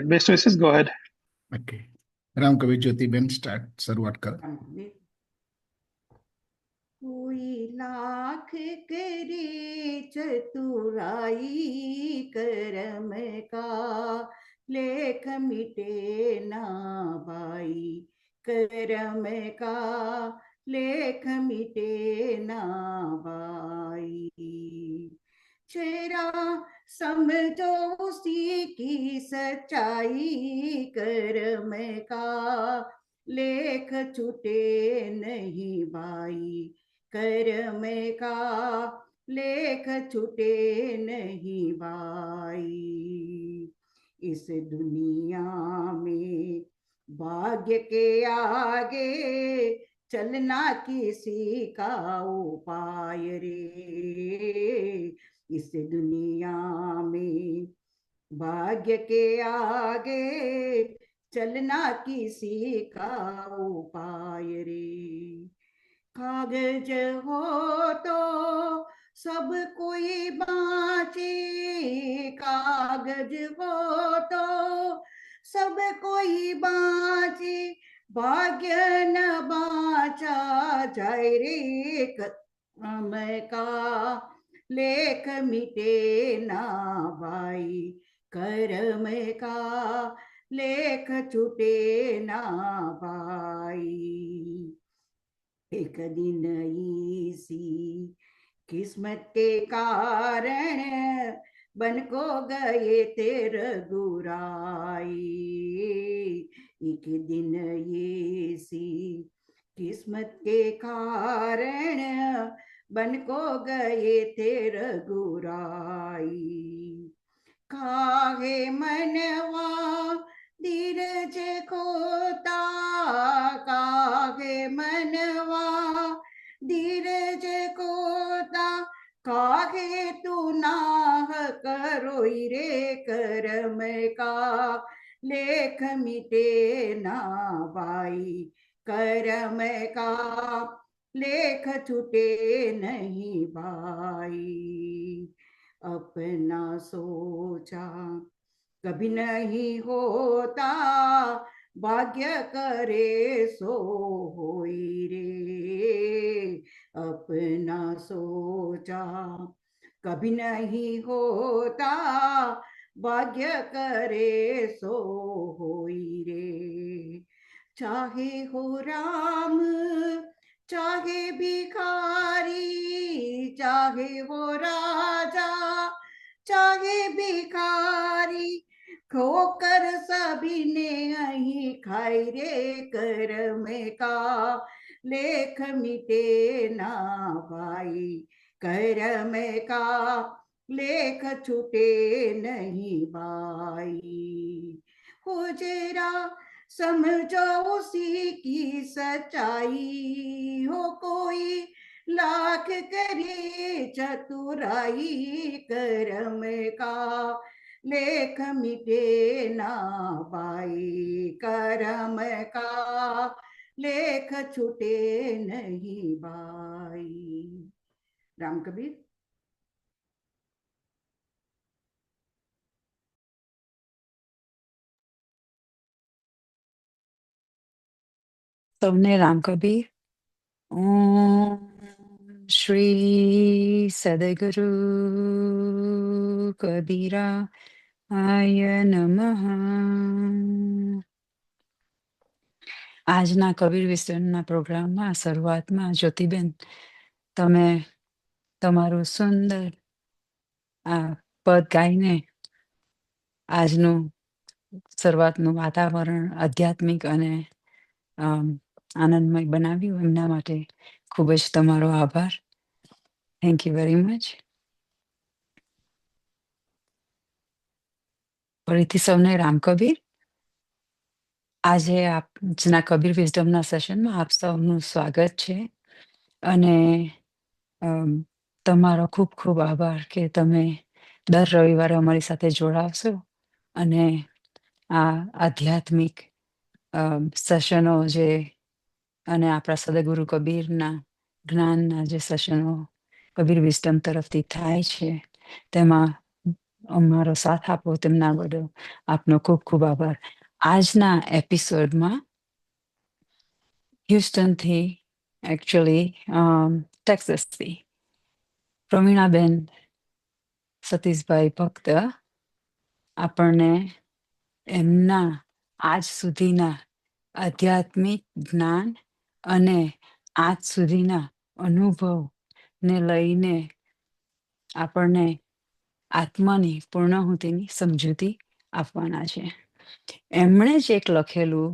right, best wishes. Go ahead. Okay, Ram कवि Jyotiben start शुरुआत कर. कोई लाख करे चतुराई करम का, लेख मिटे ना भाई करम का, लेख मिटे ना भाई. चेहरा समझो उसी की सच्चाई करम का, लेख छूटे नहीं भाई करम का, लेख छूटे नहीं भाई. इस दुनिया में भाग्य के आगे चलना किसी का उपाय रे. इस दुनिया में भाग्य के आगे चलना किसी का उपाय रे. कागज हो तो सब कोई बाँचे, कागज हो तो सब कोई बाँचे, भाग्य न बाँचा जाए रे करम का, लेख मिटे ना भाई करम का, लेख छूटे ना भाई. एक दिन इसी किस्मत के कारण बन को गए तेरे गुराई. एक दिन इसी किस्मत के कारण बन को गए तेरे गुराई. काहे मनवा धीरज खोता, काहे मनवा धीरज खोता, काहे तू नाह करोई रे करम का, लेख मिटे ना भाई करम का, लेख छूटे नहीं भाई. अपना सोचा कभी नहीं होता, भाग्य करे सो होई रे. अपना सोचा कभी नहीं होता, भाग्य करे सो होई रे. चाहे हो राम चाहे भिखारी, चाहे हो राजा चाहे भिखारी, खोकर सभी ने अही खाई रे करम का, लेख मिटे ना भाई करम का, लेख छूटे नहीं भाई. हो जरा समझो उसी की सच्चाई, हो कोई लाख करे चतुराई करम का, लेख मिटे ना भाई करम का, लेख छूटे नहीं भाई. राम कबीर. સૌને રામ કબીર. ઓમ શ્રી સદગુરુ કબીરા આય નમઃ. આજના કબીર વિસ્તરણના પ્રોગ્રામમાં શરૂઆતમાં જ્યોતિબેન તમે તમારું સુંદર આ પદ ગાઈને આજનું શરૂઆતનું વાતાવરણ આધ્યાત્મિક અને આનંદમય બનાવ્યું. એમના માટે ખૂબ જ તમારો આભાર. Thank you very much. ફરીથી સૌને રામ કબીર. આજે આજના કબીર વિઝડમના સેશનમાં આપ સૌનું સ્વાગત છે અને તમારો ખૂબ ખૂબ આભાર કે તમે દર રવિવારે અમારી સાથે જોડાવશો અને આ આધ્યાત્મિક સેશનો જે અને આપણા સદગુરુ કબીરના જ્ઞાનના જે સેશનો કબીર વિઝડમ તરફથી થાય છે તેમાં અમારો સાથ આપો તેમના બદલ આપનો ખૂબ ખૂબ આભાર. આજના એપિસોડમાં હ્યુસ્ટનથી એકચ્યુઅલી ટેક્સસથી પ્રવીણાબેન સતીશભાઈ ભક્ત આપણને એમના આજ સુધીના આધ્યાત્મિક જ્ઞાન અને આજ સુધીના અનુભવને લઈને આપણને આત્માની પૂર્ણાહુતિની સમજૂતી આપવાના છે. એમણે જ એક લખેલું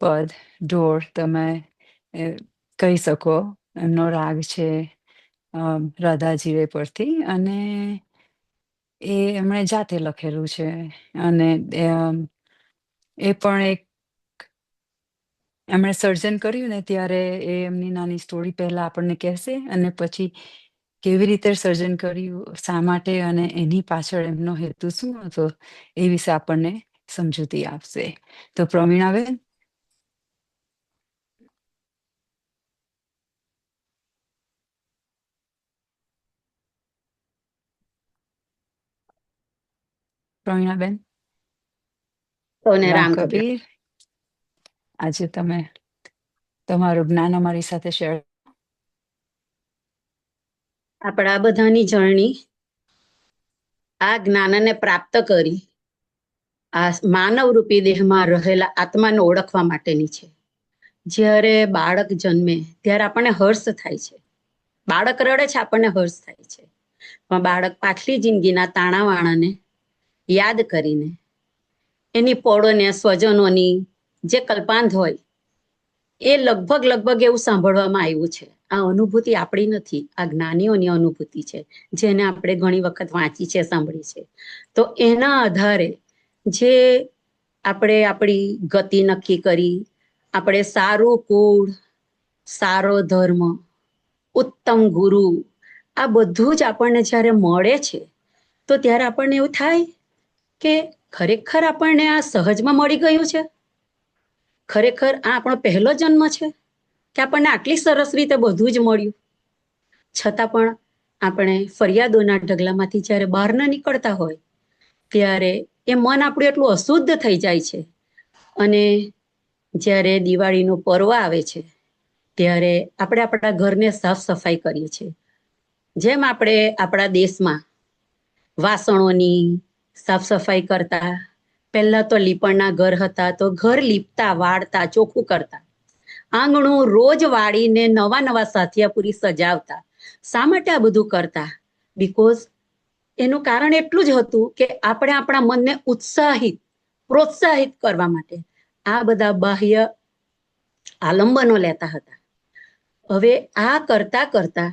પદ ઢોળ તમે કહી શકો. એમનો રાગ છે રાધાજીરે પરથી, અને એ એમણે જાતે લખેલું છે. અને એ પણ એક એમણે સર્જન કર્યું ને ત્યારે એ એમની નાની સ્ટોરી પહેલા આપણને કહેશે, અને પછી કેવી રીતે સર્જન કર્યું, શા માટે, અને એની પાછળ એમનો હેતુ શું હતો એ વિશે આપણને સમજૂતી આપશે. તો પ્રવીણાબેન. પ્રવીણાબેન. રામ કબીર, આજે તમે તમારું જ્ઞાન અમારી સાથે શેર. આપણા બધાની જર્ની આ જ્ઞાનને પ્રાપ્ત કરી આ માનવ રૂપી દેહમાં રહેલા આત્માને ઓળખવા માટેની છે. જ્યારે બાળક જન્મે ત્યારે આપણને હર્ષ થાય છે. બાળક રડે છે, આપણને હર્ષ થાય છે. પણ બાળક પાછલી જિંદગીના તાણાવાણાને યાદ કરીને એની પોળોને સ્વજનોની જે કલ્પાંત હોય એ લગભગ એવું સાંભળવામાં આવ્યું છે. આ અનુભૂતિ આપણી નથી, આ જ્ઞાનીઓની અનુભૂતિ છે, જેને આપણે ઘણી વખત વાંચી છે, સાંભળી છે. તો એના આધારે જે આપણે આપણી ગતિ નક્કી કરી, આપણે સારું કુળ, સારો ધર્મ, ઉત્તમ ગુરુ, આ બધું જ આપણને જ્યારે મળે છે તો ત્યારે આપણને એવું થાય કે ખરેખર આપણને આ સહજમાં મળી ગયું છે. ખરેખર આ આપણો પહેલો જન્મ છે કે આપણને આટલી સરસ રીતે બધું જ મળ્યું. છતાં પણ આપણે ફરિયાદોના ઢગલામાંથી જ્યારે બહાર ન નીકળતા હોય ત્યારે એ મન આપણું એટલું અશુદ્ધ થઈ જાય છે. અને જ્યારે દિવાળીનું પર્વ આવે છે ત્યારે આપણે આપણા ઘરને સાફ સફાઈ કરીએ છીએ. જેમ આપણે આપણા દેશમાં વાસણોની સાફ સફાઈ કરતા, પહેલા તો લીપણના ઘર હતા તો ઘર લીપતા, વાળતા, ચોખ્ખું કરતા, આંગણું રોજ વાળીને નવા સાથિયાપુરી સજાવતા. શા માટે આ બધું કરતા? બીકોઝ એનું કારણ એટલું જ હતું કે આપણે આપણા મનને પ્રોત્સાહિત કરવા માટે આ બધા બાહ્ય આલંબનો લેતા હતા. હવે આ કરતા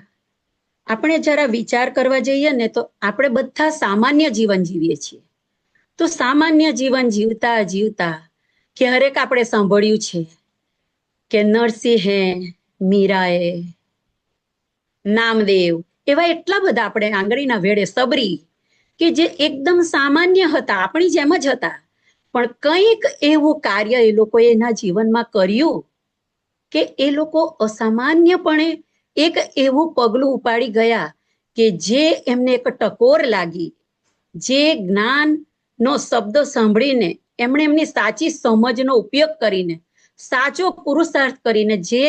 આપણે જરા વિચાર કરવા જઈએ ને તો આપણે બધા સામાન્ય જીવન જીવીએ છીએ. તો સામાન્ય જીવન જીવતા ક્યારેક આપણે સાંભળ્યું છે કે નરસિંહે, મીરાએ, નામદેવ, એવા એટલા બધા આપણે આંગળીના વેડે સબરી કે જે એકદમ સામાન્ય હતા, આપણી જેમ જ હતા, પણ કંઈક એવું કાર્ય એ લોકોએ એના જીવનમાં કર્યું કે એ લોકો અસામાન્યપણે એક એવું પગલું ઉપાડી ગયા કે જે એમને એક ટકોર લાગી. જે જ્ઞાનનો શબ્દ સાંભળીને એમણે એમની સાચી સમજનો ઉપયોગ કરીને, સાચો પુરુષાર્થ કરીને જે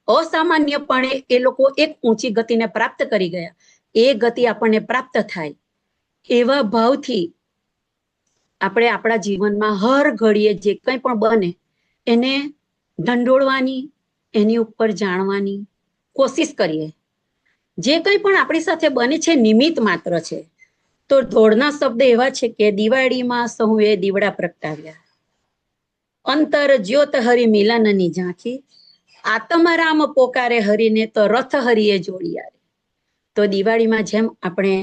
અસામાન્યપણે એ લોકો એક ઊંચી ગતિને પ્રાપ્ત કરી ગયા, એ ગતિ આપણને પ્રાપ્ત થાય એવા ભાવથી આપણે આપણા જીવનમાં હર ઘડીએ જે કંઈ પણ બને એને ઢંઢોળવાની, એની ઉપર જાણવાની કોશિશ કરીએ. જે કંઈ પણ આપણી સાથે બને છે નિમિત્ત માત્ર છે. તો ધોળના શબ્દ એવા છે કે દિવાળીમાં સહુએ દીવડા પ્રગટાવ્યા, અંતર જ્યોત હરિ મિલનની ઝાંખી, આત્મરામ પોકારે હરિને તો રથ હરિએ જોડિયા. તો દિવાળીમાં જેમ આપણે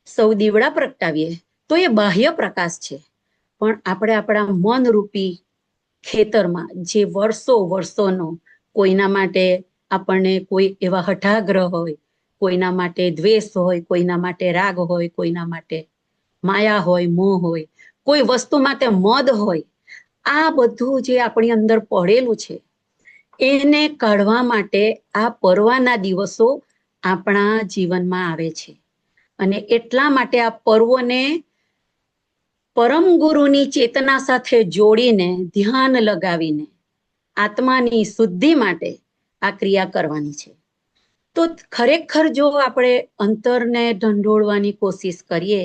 સૌ દીવડા પ્રગટાવીએ તો એ બાહ્ય પ્રકાશ છે, પણ આપણે આપણા મનરૂપી ખેતરમાં જે વર્ષોનો કોઈના માટે આપણને કોઈ એવા હઠાગ્રહ હોય, કોઈના માટે દ્વેષ હોય, કોઈના માટે રાગ હોય, કોઈના માટે માયા હોય, મોહ હોય, કોઈ વસ્તુ માટે મદ હોય, આ બધું જે આપણી અંદર પડેલું છે એને કાઢવા માટે આ પર્વના દિવસો આપણા જીવનમાં આવે છે. અને એટલા માટે આ પર્વોને પરમ ગુરુની ચેતના સાથે જોડીને ધ્યાન લગાવીને આત્માની શુદ્ધિ માટે આ ક્રિયા કરવાની છે. તો ખરેખર જો આપણે અંતરને ઢંઢોળવાની કોશિશ કરીએ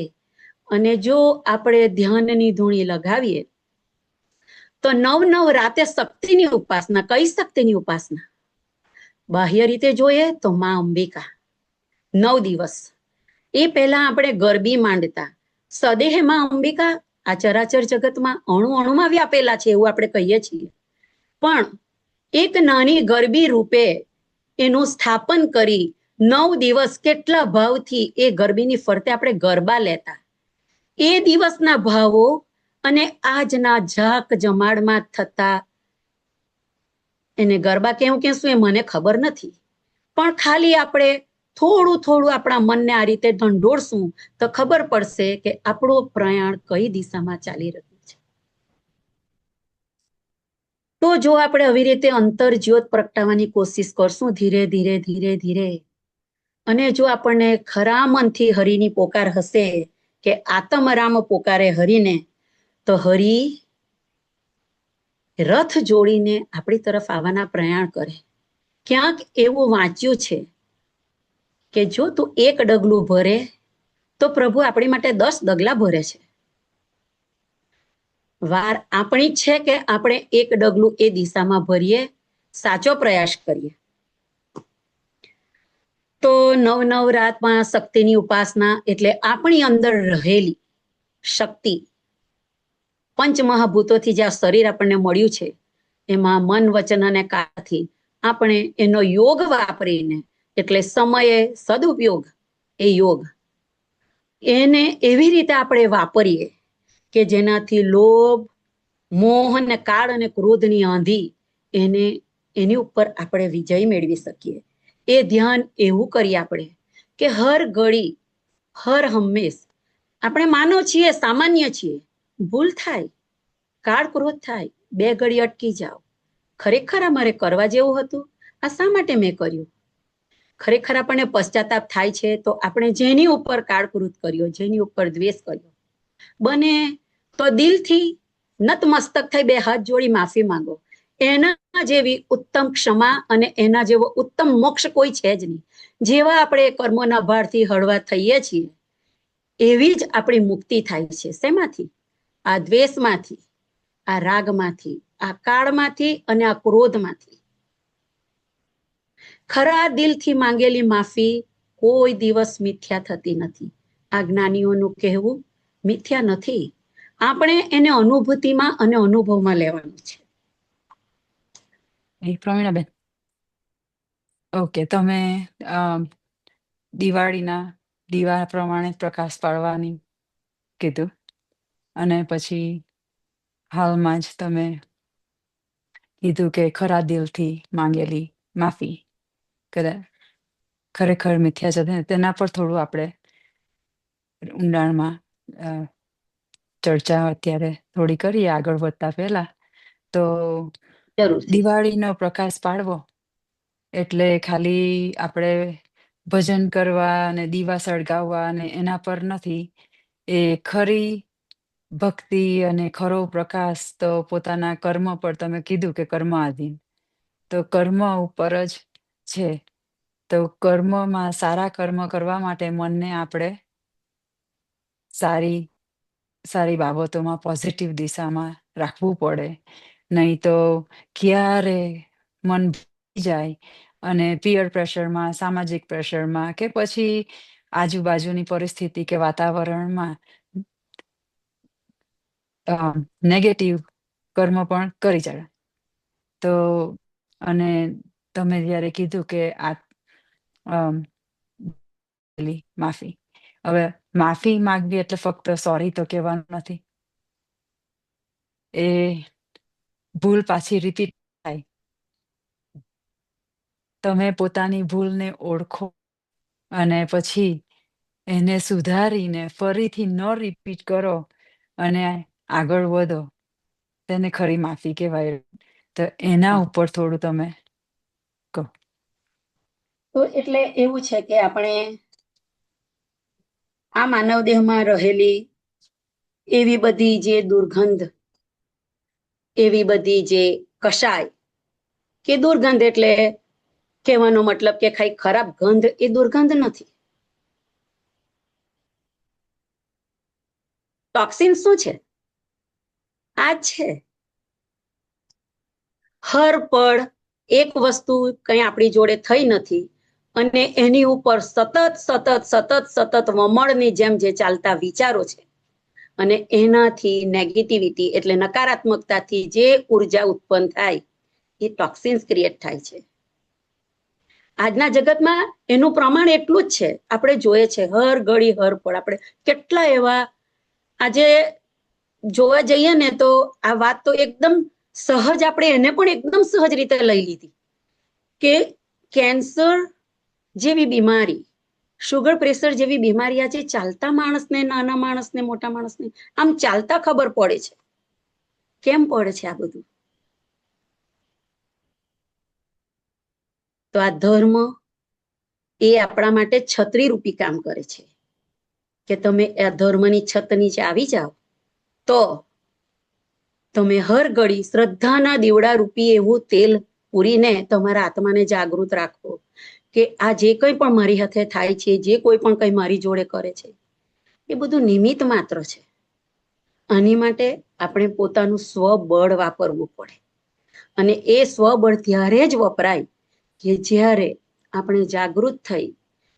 અને જો આપણે ધ્યાનની ધૂણી લગાવીએ તો નવ રાતે શક્તિની ઉપાસના. કઈ શક્તિની ઉપાસના? બાહ્ય રીતે જોઈએ તો માં અંબિકા. 9 દિવસ એ પહેલા આપણે ગરબી માંડતા. સદેહ માં અંબિકા આ ચરાચર જગતમાં અણુમાં વ્યાપેલા છે એવું આપણે કહીએ છીએ, પણ એક નાની ગરબી રૂપે એનું સ્થાપન કરી 9 દિવસ કેટલા ભાવથી એ ગરબીની ફરતે આપણે ગરબા લેતા. એ દિવસના ભાવો અને આજના ઝાક જમાડમાં થતા એને ગરબા કેવું કહેશું એ મને ખબર નથી, પણ ખાલી આપણે થોડું આપણા મનને આ રીતે ઢંઢોળશું તો ખબર પડશે કે આપણું પ્રયાણ કઈ દિશામાં ચાલી રહ્યું છે. તો જો આપણે આવી રીતે અંતર જ્યોત પ્રગટાવવાની કોશિશ કરશું ધીરે ધીરે અને જો આપણને ખરા મનથી હરિની પોકાર હશે કે આત્મરામ પોકારે હરિને, તો હરિ રથ જોડીને આપણી તરફ આવવાના પ્રયાણ કરે. ક્યાંક એવું વાંચ્યું છે કે જો તું એક ડગલું ભરે તો પ્રભુ આપણી માટે 10 ડગલા ભરે છે. વાર આપણી જ છે કે આપણે એક ડગલું એ દિશામાં ભરીએ, સાચો પ્રયાસ કરીએ. તો 9 રાતમાં શક્તિની ઉપાસના એટલે આપણી અંદર રહેલી શક્તિ, પંચમહાભૂતોથી જે આ શરીર આપણને મળ્યું છે એમાં મન વચન અને કાયાથી આપણે એનો યોગ વાપરીને, એટલે સમયે સદુપયોગ એ યોગ, એને એવી રીતે આપણે વાપરીએ કે જેનાથી લોભ, મોહ અને કાળ અને ક્રોધની આંધી એની ઉપર આપણે વિજય મેળવી શકીએ. એ ધ્યાન એવું કરીએ આપણે કે હર ઘડી હર હંમેશ આપણે માનવ છીએ, સામાન્ય છીએ, ભૂલ થાય, કાળ ક્રોધ થાય, 2 ઘડી અટકી જાઓ. ખરેખર અમારે કરવા જેવું હતું, આ શા માટે મેં કર્યું? ખરેખર આપણને પશ્ચાતાપ થાય છે તો આપણે જેની ઉપર કાળ ક્રોધ કર્યો, જેની ઉપર દ્વેષ કર્યો, બને તો દિલથી નતમસ્તક થઈ 2 હાથ જોડી માફી માંગો. એના જેવી ઉત્તમ ક્ષમા અને એના જેવો ઉત્તમ મોક્ષ કોઈ છે જ નહીં. જેવા આપણે કર્મોના ભારથી હળવા થઈએ છીએ એવી જ આપણી મુક્તિ થાય છે. શેમાંથી? આ દ્વેષમાંથી, આ રાગમાંથી, આ કાળમાંથી અને આ ક્રોધમાંથી. ખરા દિલથી માંગેલી માફી કોઈ દિવસ મિથ્યા થતી નથી. આ જ્ઞાનીઓનું કહેવું મિથ્યા નથી. આપણે એને અનુભૂતિમાં અને અનુભવમાં લેવાનું છે. પ્રવીણાબેન, ઓકે, તમે દિવાળીના દીવા પ્રમાણે પ્રકાશ પાડવાની કીધું, અને પછી હાલમાં જ તમે કીધું કે ખરા દિલથી માંગેલી માફી કદાચ ખરેખર મિથ્યા છે. તેના પર થોડું આપણે ઊંડાણમાં ચર્ચા અત્યારે થોડી કરીએ આગળ વધતા પહેલા. તો જરૂરથી. દિવાળીનો પ્રકાશ પાડવો એટલે ખાલી આપણે ભજન કરવા અને દીવા સળગાવવા અને એના પર નથી. એ ખરી ભક્તિ અને ખરો પ્રકાશ તો પોતાના કર્મ પર, તમે કીધું કે કર્મ આધીન, તો કર્મ ઉપર જ છે. તો કર્મમાં સારા કર્મ કરવા માટે મનને આપણે સારી બાબતોમાં પોઝિટિવ દિશામાં રાખવું પડે. નહીં તો ક્યારે મન ભરી જાય અને પીયર પ્રેશરમાં, સામાજિક પ્રેશરમાં કે પછી આજુબાજુની પરિસ્થિતિ કે વાતાવરણમાં નેગેટિવ કર્મ પણ કરી જાય. તો અને તમે જ્યારે કીધું કે માફી, હવે માફી માંગવી એટલે ફક્ત સોરી તો કહેવાનું નથી. એ ભૂલ પાછી રિપીટ થાય. તમે પોતાની ભૂલને ઓળખો અને પછી એને સુધારીને ફરીથી ન રિપીટ કરો અને આગળ વધો, તેને ખરી માફી કહેવાય. તો એના ઉપર થોડું તમે કહો. તો એટલે એવું છે કે આપણે આ માનવ દેહમાં રહેલી એવી બધી જે દુર્ગંધ, એવી બધી જે કશાય, કે દુર્ગંધ એટલે કહેવાનો મતલબ કે કઈ ખરાબ ગંધ, એ દુર્ગંધ નથી. ટોક્સિન શું છે? આ છે હર પળ એક વસ્તુ કઈ આપણી જોડે થઈ નથી અને એની ઉપર સતત વમળની જેમ જે ચાલતા વિચારો છે, અને એનાથી નેગેટિવિટી એટલે નકારાત્મકતાથી જે ઉર્જા ઉત્પન્ન થાય, એ ટોક્સિન્સ ક્રિએટ થાય છે. આજના જગતમાં એનું પ્રમાણ એટલું જ છે. આપણે જોઈએ છે હર ઘડી હર પળ આપણે કેટલા એવા, આજે જોવા જઈએ ને તો આ વાત તો એકદમ સહજ, આપણે એને પણ એકદમ સહજ રીતે લઈ લીધી કે કેન્સર જેવી બીમારી, શુગર પ્રેશર જેવી બીમારી આજે ચાલતા માણસને, નાના માણસને, મોટા માણસને આમ ચાલતા ખબર પડે છે. કેમ પડે છે આ બધું? તો આ ધર્મ એ આપણા માટે છત્રી રૂપી કામ કરે છે કે તમે આ ધર્મની છત નીચે આવી જાઓ તો તમે હર ઘડી શ્રદ્ધાના દીવડા રૂપી એવું તેલ પૂરીને તમારા આત્માને જાગૃત રાખો કે આ જે કંઈ પણ મારી હાથે થાય છે, જે કોઈ પણ કંઈ મારી જોડે કરે છે, એ બધું નિમિત્ત માત્ર છે. આની માટે આપણે પોતાનું સ્વબળ વાપરવું પડે, અને એ સ્વબળ ત્યારે જ વપરાય કે જ્યારે આપણે જાગૃત થઈ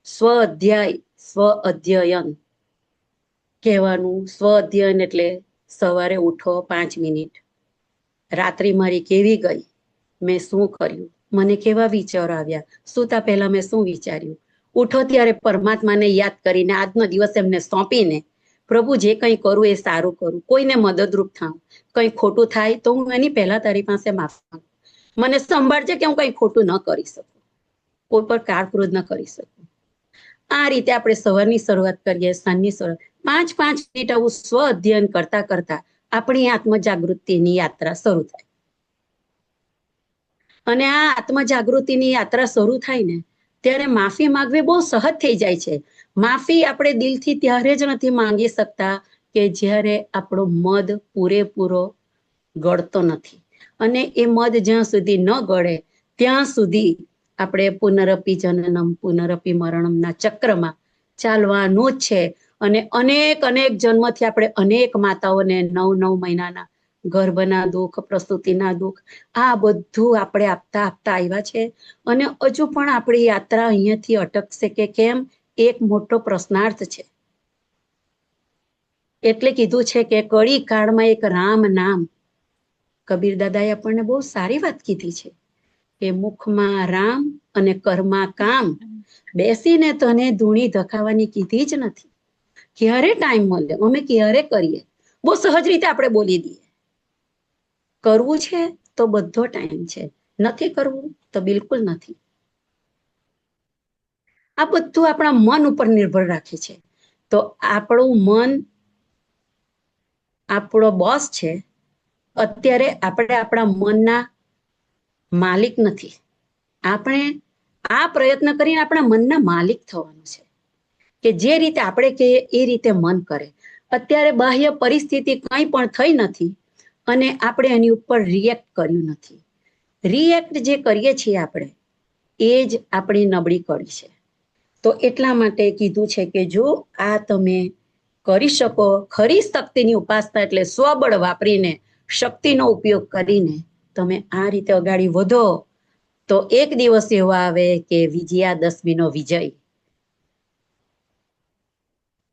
સ્વ અધ્યયન કહેવાનું. સ્વ અધ્યયન એટલે સવારે ઉઠો 5 મિનિટ, રાત્રિ મારી કેવી ગઈ, મેં શું કર્યું, મને કેવા વિચારો આવ્યા, સૂતા પહેલા મેં શું વિચાર્યું. ઉઠો ત્યારે પરમાત્માને યાદ કરીને આજનો દિવસ એમને સોંપીને, પ્રભુ જે કંઈ કરું એ સારું કરું, કોઈને મદદરૂપ થાઉં, કંઈ ખોટું થાય તો હું એની પહેલા તારી પાસે માફી માંગુ, મને સંભાળજે કે હું કંઈ ખોટું ન કરી શકું, કોઈ પર કાર ક્રોધ ન કરી શકું. આ રીતે આપણે સવારની શરૂઆત કરીએ, સાંજની શરૂઆત 5 મિનિટ આવું સ્વ અધ્યયન કરતા કરતા આપણી આત્મજાગૃતિની યાત્રા શરૂ થાય. અને આ આત્મજાગૃતિની યાત્રા શરૂ થાય ને ત્યારે માફી માંગવી બહુ સહજ થઈ જાય છે. માફી આપણે દિલથી ત્યારે જ નથી માંગી શકતા કે જ્યારે આપણો મદ પૂરેપૂરો ગળતો નથી, અને એ મદ જ્યાં સુધી ન ગળે ત્યાં સુધી આપણે પુનરપી જનનમ પુનરપી મરણમના ચક્રમાં ચાલવાનું જ છે. અને અનેક જન્મથી આપણે અનેક માતાઓને 9 મહિનાના ગર્ભના દુઃખ, પ્રસૂતિના દુઃખ, આ બધું આપણે આપતા આવ્યા છે. અને હજુ પણ આપણી યાત્રા અહીંયાથી અટકશે કે કેમ, એક મોટો પ્રશ્નાર્થ છે. એટલે કીધું છે કે કળી કાળમાં એક રામ નામ. કબીર દાદાએ આપણને બહુ સારી વાત કીધી છે કે મુખમાં રામ અને કરમાં કામ, બેસીને તને ધૂણી ધખાવાની કીધી જ નથી. ક્યારે ટાઈમ મળે અમે ક્યારે કરીએ, બહુ સહજ રીતે આપણે બોલી દઈએ. કરવું છે તો બધો ટાઈમ છે, નથી કરવું તો બિલકુલ નથી. આ બધું આપણા મન ઉપર નિર્ભર રાખે છે. તો આપણું મન આપણો બોસ છે. અત્યારે આપણે આપણા મનના માલિક નથી. આપણે આ પ્રયત્ન કરીને આપણા મનના માલિક થવાનું છે કે જે રીતે આપણે કહીએ એ રીતે મન કરે. અત્યારે બાહ્ય પરિસ્થિતિ કંઈ પણ થઈ નથી અને આપણે એની ઉપર રિએક્ટ કર્યું નથી. રિએક્ટ જે કરીએ છીએ આપણે, એ જ આપણી નબળી કડી છે. તો એટલા માટે કીધું છે કે જો આ તમે કરી શકો, ખરી શક્તિની ઉપાસના એટલે સ્વબળ વાપરીને, શક્તિનો ઉપયોગ કરીને તમે આ રીતે અગાડી વધો તો એક દિવસ એવો આવે કે વિજયાદશમીનો વિજય.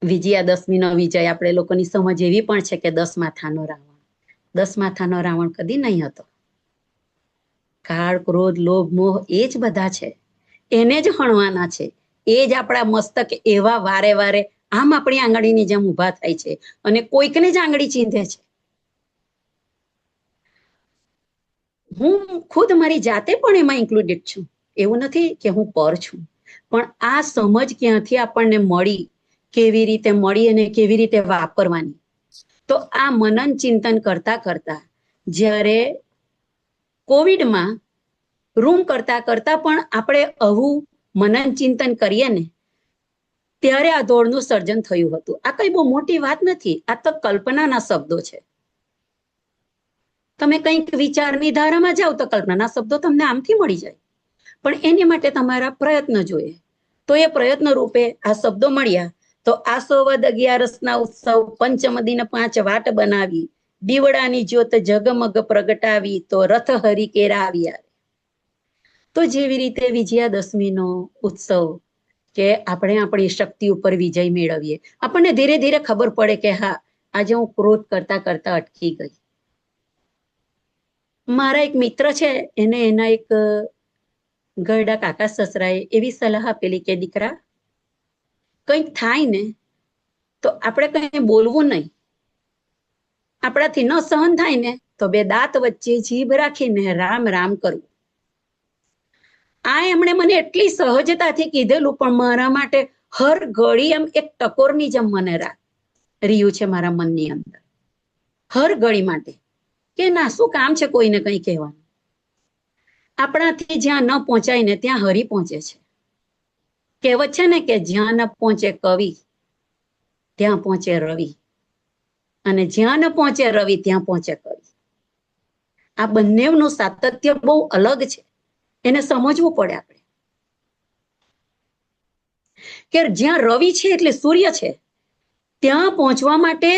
વિજયાદશમીનો વિજય આપણે લોકોની સમજ એવી પણ છે કે 10 માથાનો રાવણ. 10 માથાનો રાવણ કદી નહીં હતો. કાળ, ક્રોધ, લોભ, મોહ એ જ બધા છે, એને જ હણવાના છે. એ જ આપણા મસ્તક એવા વારે વારે આમ આપણી આંગળીની જેમ ઊભા થાય છે અને કોઈકને જ આંગળી ચીંધે છે. હું ખુદ મારી જાતે પણ એમાં ઇન્ક્લુડેડ છું. એવું નથી કે હું પર છું, પણ આ સમજ ક્યાંથી આપણને મળી, કેવી રીતે મળી અને કેવી રીતે વાપરવાની. તો આ મનન ચિંતન કરતા કરતા જ્યારે કોવિડમાં રૂમ કરતા પણ આપણે આવું મનન ચિંતન કરીએ ને ત્યારે આ ધોળનું સર્જન થયું હતું. આ કઈ બહુ મોટી વાત નથી, આ તો કલ્પનાના શબ્દો છે. તમે કંઈક વિચારની ધારામાં જાઓ તો કલ્પનાના શબ્દો તમને આમથી મળી જાય, પણ એની માટે તમારા પ્રયત્ન જોઈએ. તો એ પ્રયત્ન રૂપે આ શબ્દો મળ્યા. તો આસો વદ 11ના ઉત્સવ, પંચમદીન 5 વાટ બનાવી, દીવડાની જ્યોત જગમગ પ્રગટાવી, તો રથ હરી કેરા આવ્યા. તો જેવી રીતે વિજયાદશમીનો ઉત્સવ કે આપણે આપણી શક્તિ ઉપર વિજય મેળવીએ, આપણને ધીરે ધીરે ખબર પડે કે હા, આજે હું ક્રોધ કરતા કરતા અટકી ગઈ. મારા એક મિત્ર છે, એને એના એક ગરડા કાકા સસરાએ એવી સલાહ આપેલી કે દીકરા, કંઈક થાય ને તો આપણે કંઈ બોલવું નહીં. આપણાથી ન સહન થાય ને તો બે દાંત વચ્ચે જીભ રાખીને રામ રામ કરવું. આ એમણે મને એટલી સહજતાથી કીધેલું, પણ મારા માટે હર ઘડી એમ એક ટકોરની જેમ મને રહ્યું છે મારા મનની અંદર, હર ઘડી માટે કે ના, શું કામ છે કોઈને કંઈ કહેવાનું. આપણાથી જ્યાં ન પહોંચાય ને ત્યાં હરી પહોંચે છે. કહેવત છે ને કે જ્યાં ન પહોંચે કવિ ત્યાં પહોંચે રવિ, અને જ્યાં ન પહોંચે રવિ ત્યાં પહોંચે કવિ. આ બંનેનું સાતત્ય બહુ અલગ છે, એને સમજવું પડે આપણે. કે જ્યાં રવિ છે એટલે સૂર્ય છે, ત્યાં પહોંચવા માટે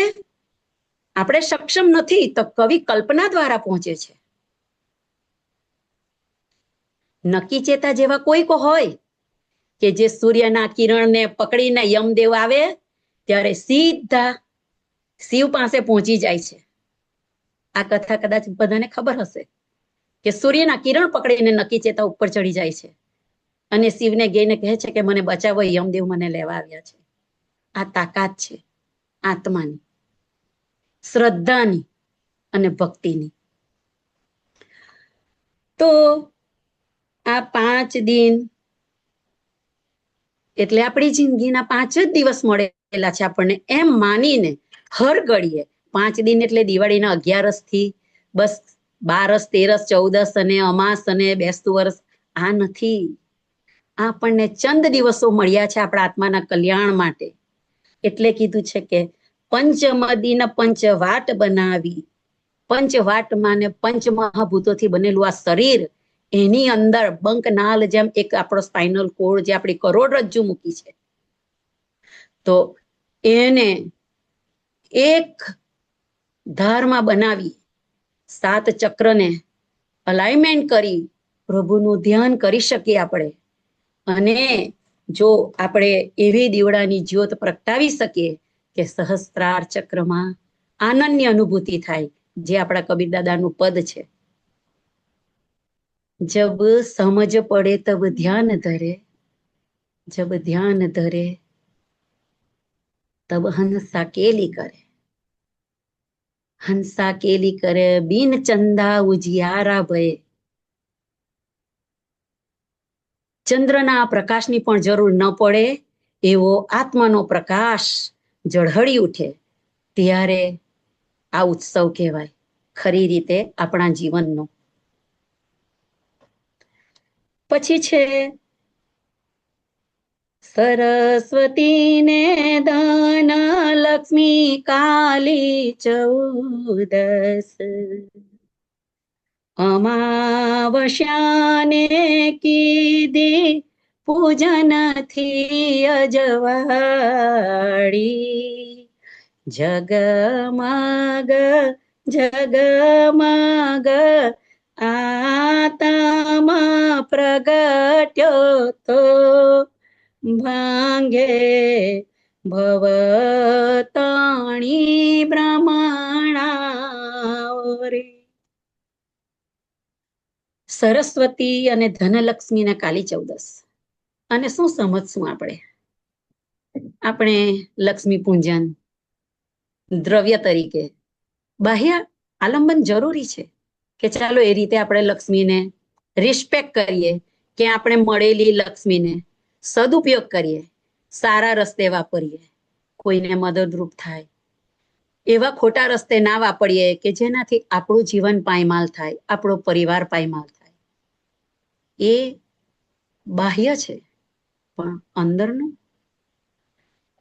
આપણે સક્ષમ નથી, તો કવિ કલ્પના દ્વારા પહોંચે છે. નક્કી ચેતા જેવા કોઈક હોય કે જે સૂર્યના કિરણને પકડીને યમદેવ આવે ત્યારે સીધા શિવ પાસે પહોંચી જાય છે. આ કથા કદાચ બધાને ખબર હશે કે સૂર્યના કિરણ પકડીને નક્કી ચેતા ઉપર ચડી જાય છે અને શિવને ગઈને કહે છે કે મને બચાવો, યમદેવ મને લેવા આવ્યા છે. આ તાકાત છે આત્માની, શ્રદ્ધાની અને ભક્તિની. તો આ 5 દિન એટલે આપણી જિંદગીના 5 જ દિવસ મળેલા છે આપણને, એમ માનીને હર ઘડીએ 5 દિન એટલે દિવાળીના 11 થી બસ 12, 13, 14 અને અમાસ અને બેસતું વર્ષ આ નથી. આપણને ચંદ દિવસો મળ્યા છે આપણા આત્માના કલ્યાણ માટે. એટલે કીધું છે કે પંચમદીન 5 વાટ બનાવી. પંચવાટમાં ને પંચ મહાભૂતોથી બનેલું આ શરીર, એની અંદર બંકનાલ જેમ એક આપણો સ્પાઇનલ કોડ, જે આપણી કરોડરજ્જુ મૂકી છે, તો એને એક ધારમાં બનાવી 7 ચક્રને અલાઇનમેન્ટ કરી પ્રભુનું ધ્યાન કરી શકીએ આપણે. અને જો આપણે એવી દીવડાની જ્યોત પ્રગટાવી શકીએ કે સહસ્ત્રાર ચક્રમાં આનંદની અનુભૂતિ થાય, જે આપણા કબીર દાદાનું પદ છે, જબ સમજ પડે તબ ધ્યાન ધરે, જબ ધ્યાન ધરે તબ હંસા કેલી કરે, હંસા કેલી કરે બિન ચંદા ઉજિયારા ભય. ચંદ્રના પ્રકાશની પણ જરૂર ન પડે એવો આત્માનો પ્રકાશ ઝળહળી ઉઠે, ત્યારે આ ઉત્સવ કહેવાય ખરી રીતે આપણા જીવનનો. પછી છે સરસ્વતીને દાન લક્ષ્મી કાલી 14, અમાવસ્યાને કીધી પૂજનથી અજવાળી, જગમગ જગમગ આત્મા પ્રગટ્યો તો ભાંગે ભવતાણી બ્રહ્મણા રે. સરસ્વતી અને ધનલક્ષ્મી ને કાલી 14. અને શું સમજશું આપણે લક્ષ્મી પૂજન દ્રવ્ય તરીકે બાહ્ય આલંબન જરૂરી છે કે ચાલો એ રીતે આપણે લક્ષ્મીને રિસ્પેક્ટ કરીએ, કે આપણે મળેલી લક્ષ્મીને સદુપયોગ કરીએ, સારા રસ્તે વાપરીએ, કોઈને મદદરૂપ થાય. એવા ખોટા રસ્તે ના વાપરીએ કે જેનાથી આપણું જીવન પાયમાલ થાય, આપણો પરિવાર પાયમાલ થાય. એ બાહ્ય છે, પણ અંદરનું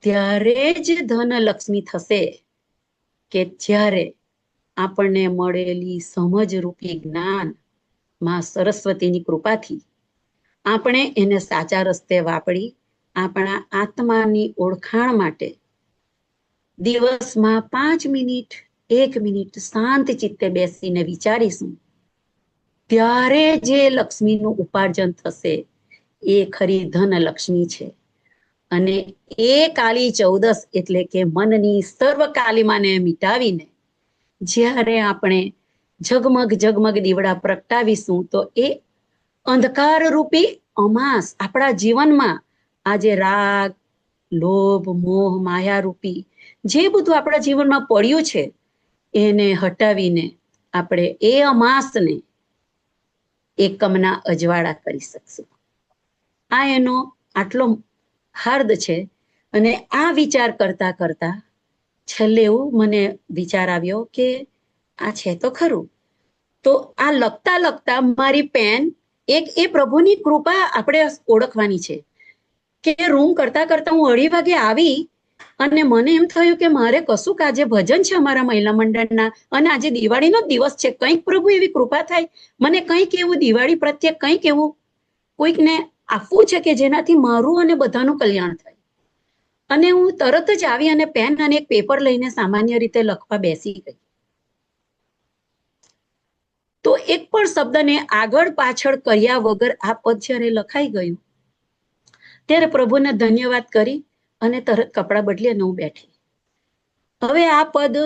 ત્યારે જ ધનલક્ષ્મી થશે કે જ્યારે આપણને મળેલી સમજ રૂપી જ્ઞાન માં સરસ્વતીની કૃપાથી આપણે એને સાચા રસ્તે વાપરી આપણા આત્માની ઓળખાણ માટે દિવસમાં 5 મિનિટ 1 મિનિટ શાંત ચિત્તે બેસીને વિચારીશું, ત્યારે જે લક્ષ્મીનું ઉપાર્જન થશે એ ખરી ધનલક્ષ્મી છે. અને એ કાળી ચૌદસ એટલે કે મનની સર્વ કાલીમાને મિટાવીને જ્યારે આપણે ઝગમગ ઝગમગ દીવડા પ્રગટાવીશું તો એ અંધકાર રૂપી અમાસ આપણા જીવનમાં આજે રાગ, લોભ, મોહ, માયા રૂપી જે બધું આપણા જીવનમાં પડ્યું છે એને હટાવીને આપણે એ અમાસને એકમના અજવાળા કરી શકશું. આ એનો આટલો હાર્દ છે. અને આ વિચાર કરતા કરતા છેલ્લે એવું મને વિચાર આવ્યો કે આ છે તો ખરું. તો આ લખતા લખતા મારી પેન એ પ્રભુની કૃપા આપણે ઓળખવાની છે કે રૂમ કરતા કરતા હું 2:30 વાગે આવી અને મને એમ થયું કે મારે કશુંક આજે ભજન છે અમારા મહિલા મંડળના અને આજે દિવાળીનો દિવસ છે, કંઈક પ્રભુ એવી કૃપા થાય મને કંઈક એવું દિવાળી પ્રત્યે કંઈક એવું કોઈકને આપવું છે કે જેનાથી મારું અને બધાનું કલ્યાણ થાય. અને હું તરત જ આવી અને પેન અને એક પેપર લઈને સામાન્ય રીતે લખવા બેસી ગઈ. તો એક પણ શબ્દને આગળ પાછળ કર્યા વગર આ પદ જ્યારે લખાઈ ગયું ત્યારે પ્રભુને ધન્યવાદ કરી અને તરત કપડાં બદલી અને હું બેઠી. હવે આ પદ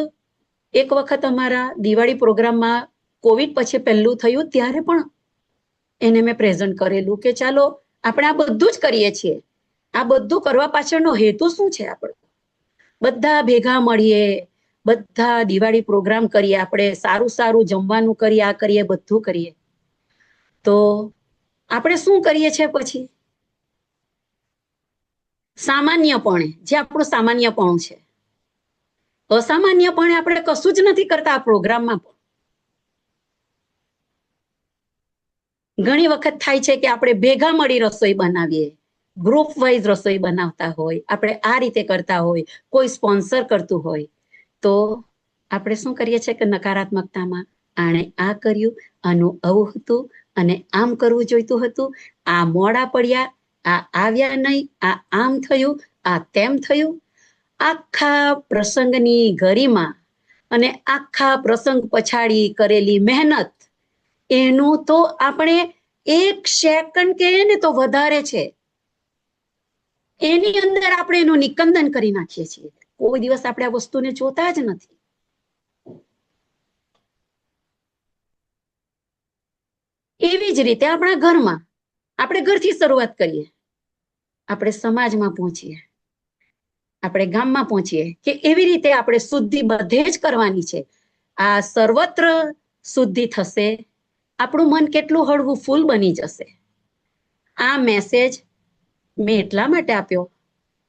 એક વખત અમારા દિવાળી પ્રોગ્રામમાં કોવિડ પછી પહેલું થયું ત્યારે પણ એને મેં પ્રેઝન્ટ કરેલું કે ચાલો આપણે આ બધું જ કરીએ છીએ, આ બધું કરવા પાછળનો હેતુ શું છે? આપણો બધા ભેગા મળીએ, બધા દિવાળી પ્રોગ્રામ કરીએ, આપણે સારું સારું જમવાનું કરીએ, આ કરીએ, બધું કરીએ. તો આપણે શું કરીએ છીએ પછી? સામાન્યપણે જે આપણું સામાન્યપણું છે, અસામાન્યપણે આપણે કશું જ નથી કરતા. આ પ્રોગ્રામમાં ઘણી વખત થાય છે કે આપણે ભેગા મળી રસોઈ બનાવીએ, ગ્રુપ વાઇઝ રસોઈ બનાવતા હોય, આપણે આ રીતે કરતા હોય, કોઈ સ્પોન્સર કરતું હોય, તો આપણે શું કરીએ છીએ કે નકારાત્મકતામાં આણે આ કર્યું, આનું આવું હતું અને આમ કરવું જોઈતું હતું, આ મોડા પડ્યા, આ આવ્યા નહીં, આ આમ થયું, આ તેમ થયું. આખા પ્રસંગની ગરિમા અને આખા પ્રસંગ પછાડી કરેલી મહેનત એનું તો આપણે 1 સેકન્ડ કહીએ ને તો વધારે છે, એની અંદર આપણે એનું નિકંદન કરી નાખીએ છીએ. કોઈ દિવસ આપણે આ વસ્તુને જોતા જ નથી. એવી જ રીતે આપણા ઘરમાં આપણે ઘરથી શરૂઆત કરીએ, આપણે સમાજમાં પહોંચીએ, આપણે ગામમાં પહોંચીએ કે એવી રીતે આપણે શુદ્ધિ બધે જ કરવાની છે. આ સર્વત્ર શુદ્ધિ થશે, આપણું મન કેટલું હળવું ફૂલ બની જશે. આ મેસેજ મેં એટલા માટે આપ્યો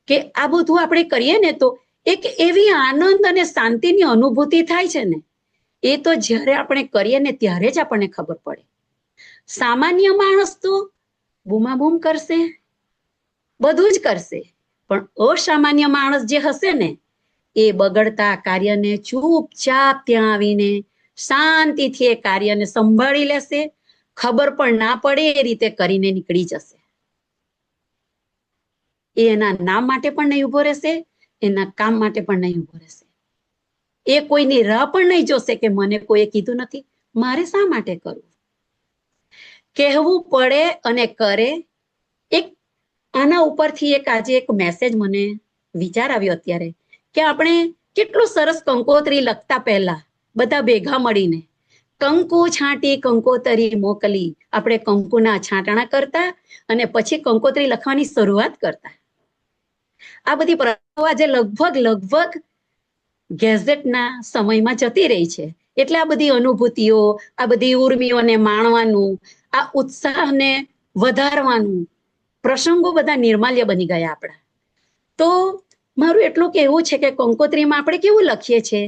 કે આ બધું આપણે કરીએ ને તો એક એવી આનંદ અને શાંતિની અનુભૂતિ થાય છે ને, એ તો જ્યારે આપણે કરીએ ને ત્યારે જ આપણને ખબર પડે. સામાન્ય માણસ તો બૂમાબૂમ કરશે, બધું જ કરશે, પણ અસામાન્ય માણસ જે હશે ને એ બગડતા કાર્યને ચૂપચાપ ત્યાં આવીને શાંતિથી એ કાર્યને સંભાળી લેશે, ખબર પણ ના પડે એ રીતે કરીને નીકળી જશે. એ એના નામ માટે પણ નહીં ઉભો રહેશે, એના કામ માટે પણ નહીં ઉભો રહેશે. એ કોઈની રાહ પણ નહીં જોશે કે મને કોઈએ કીધું નથી, મારે શા માટે કરવું. કહેવું પડે અને કરે. એક આના ઉપરથી આજે એક મેસેજ મને વિચાર આવ્યો અત્યારે કે આપણે કેટલું સરસ કંકોત્રી લખતા પહેલા બધા ભેગા મળીને કંકુ છાંટી કંકોતરી મોકલી, આપણે કંકુના છાંટણા કરતા અને પછી કંકોત્રી લખવાની શરૂઆત કરતા. આ બધી પ્રથાઓ આજે લગભગ ગેઝેટના સમયમાં જતી રહી છે. એટલે આ બધી અનુભૂતિઓ, આ બધી ઉર્મિઓને માણવાનું, આ ઉત્સાહને વધારવાનું પ્રસંગો બધા નિર્માલ્ય બની ગયા આપણા. તો મારું એટલું કહેવું છે કે કંકોત્રીમાં આપણે કેવું લખીએ છીએ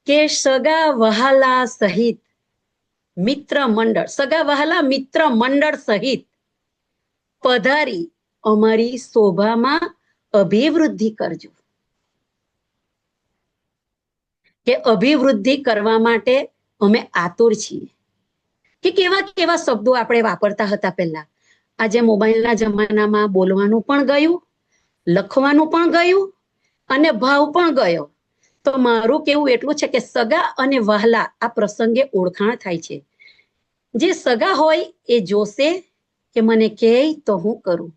કે સગા વહાલા સહિત મિત્ર મંડળ, સગા વહાલા મિત્ર મંડળ સહિત પધારી અમારી શોભામાં અભિવૃદ્ધિ કરજો, કે અભિવૃદ્ધિ કરવા માટે અમે આતુર છીએ. કે કેવા કેવા શબ્દો આપણે વાપરતા હતા પહેલા. આજે મોબાઈલના જમાનામાં બોલવાનું પણ ગયું, લખવાનું પણ ગયું અને ભાવ પણ ગયો. તો મારું કેવું એટલું છે કે સગા અને વહાલા આ પ્રસંગે ઓળખાણ થાય છે. જે સગા હોય એ જોશે કે મને કહે તો હું કરું.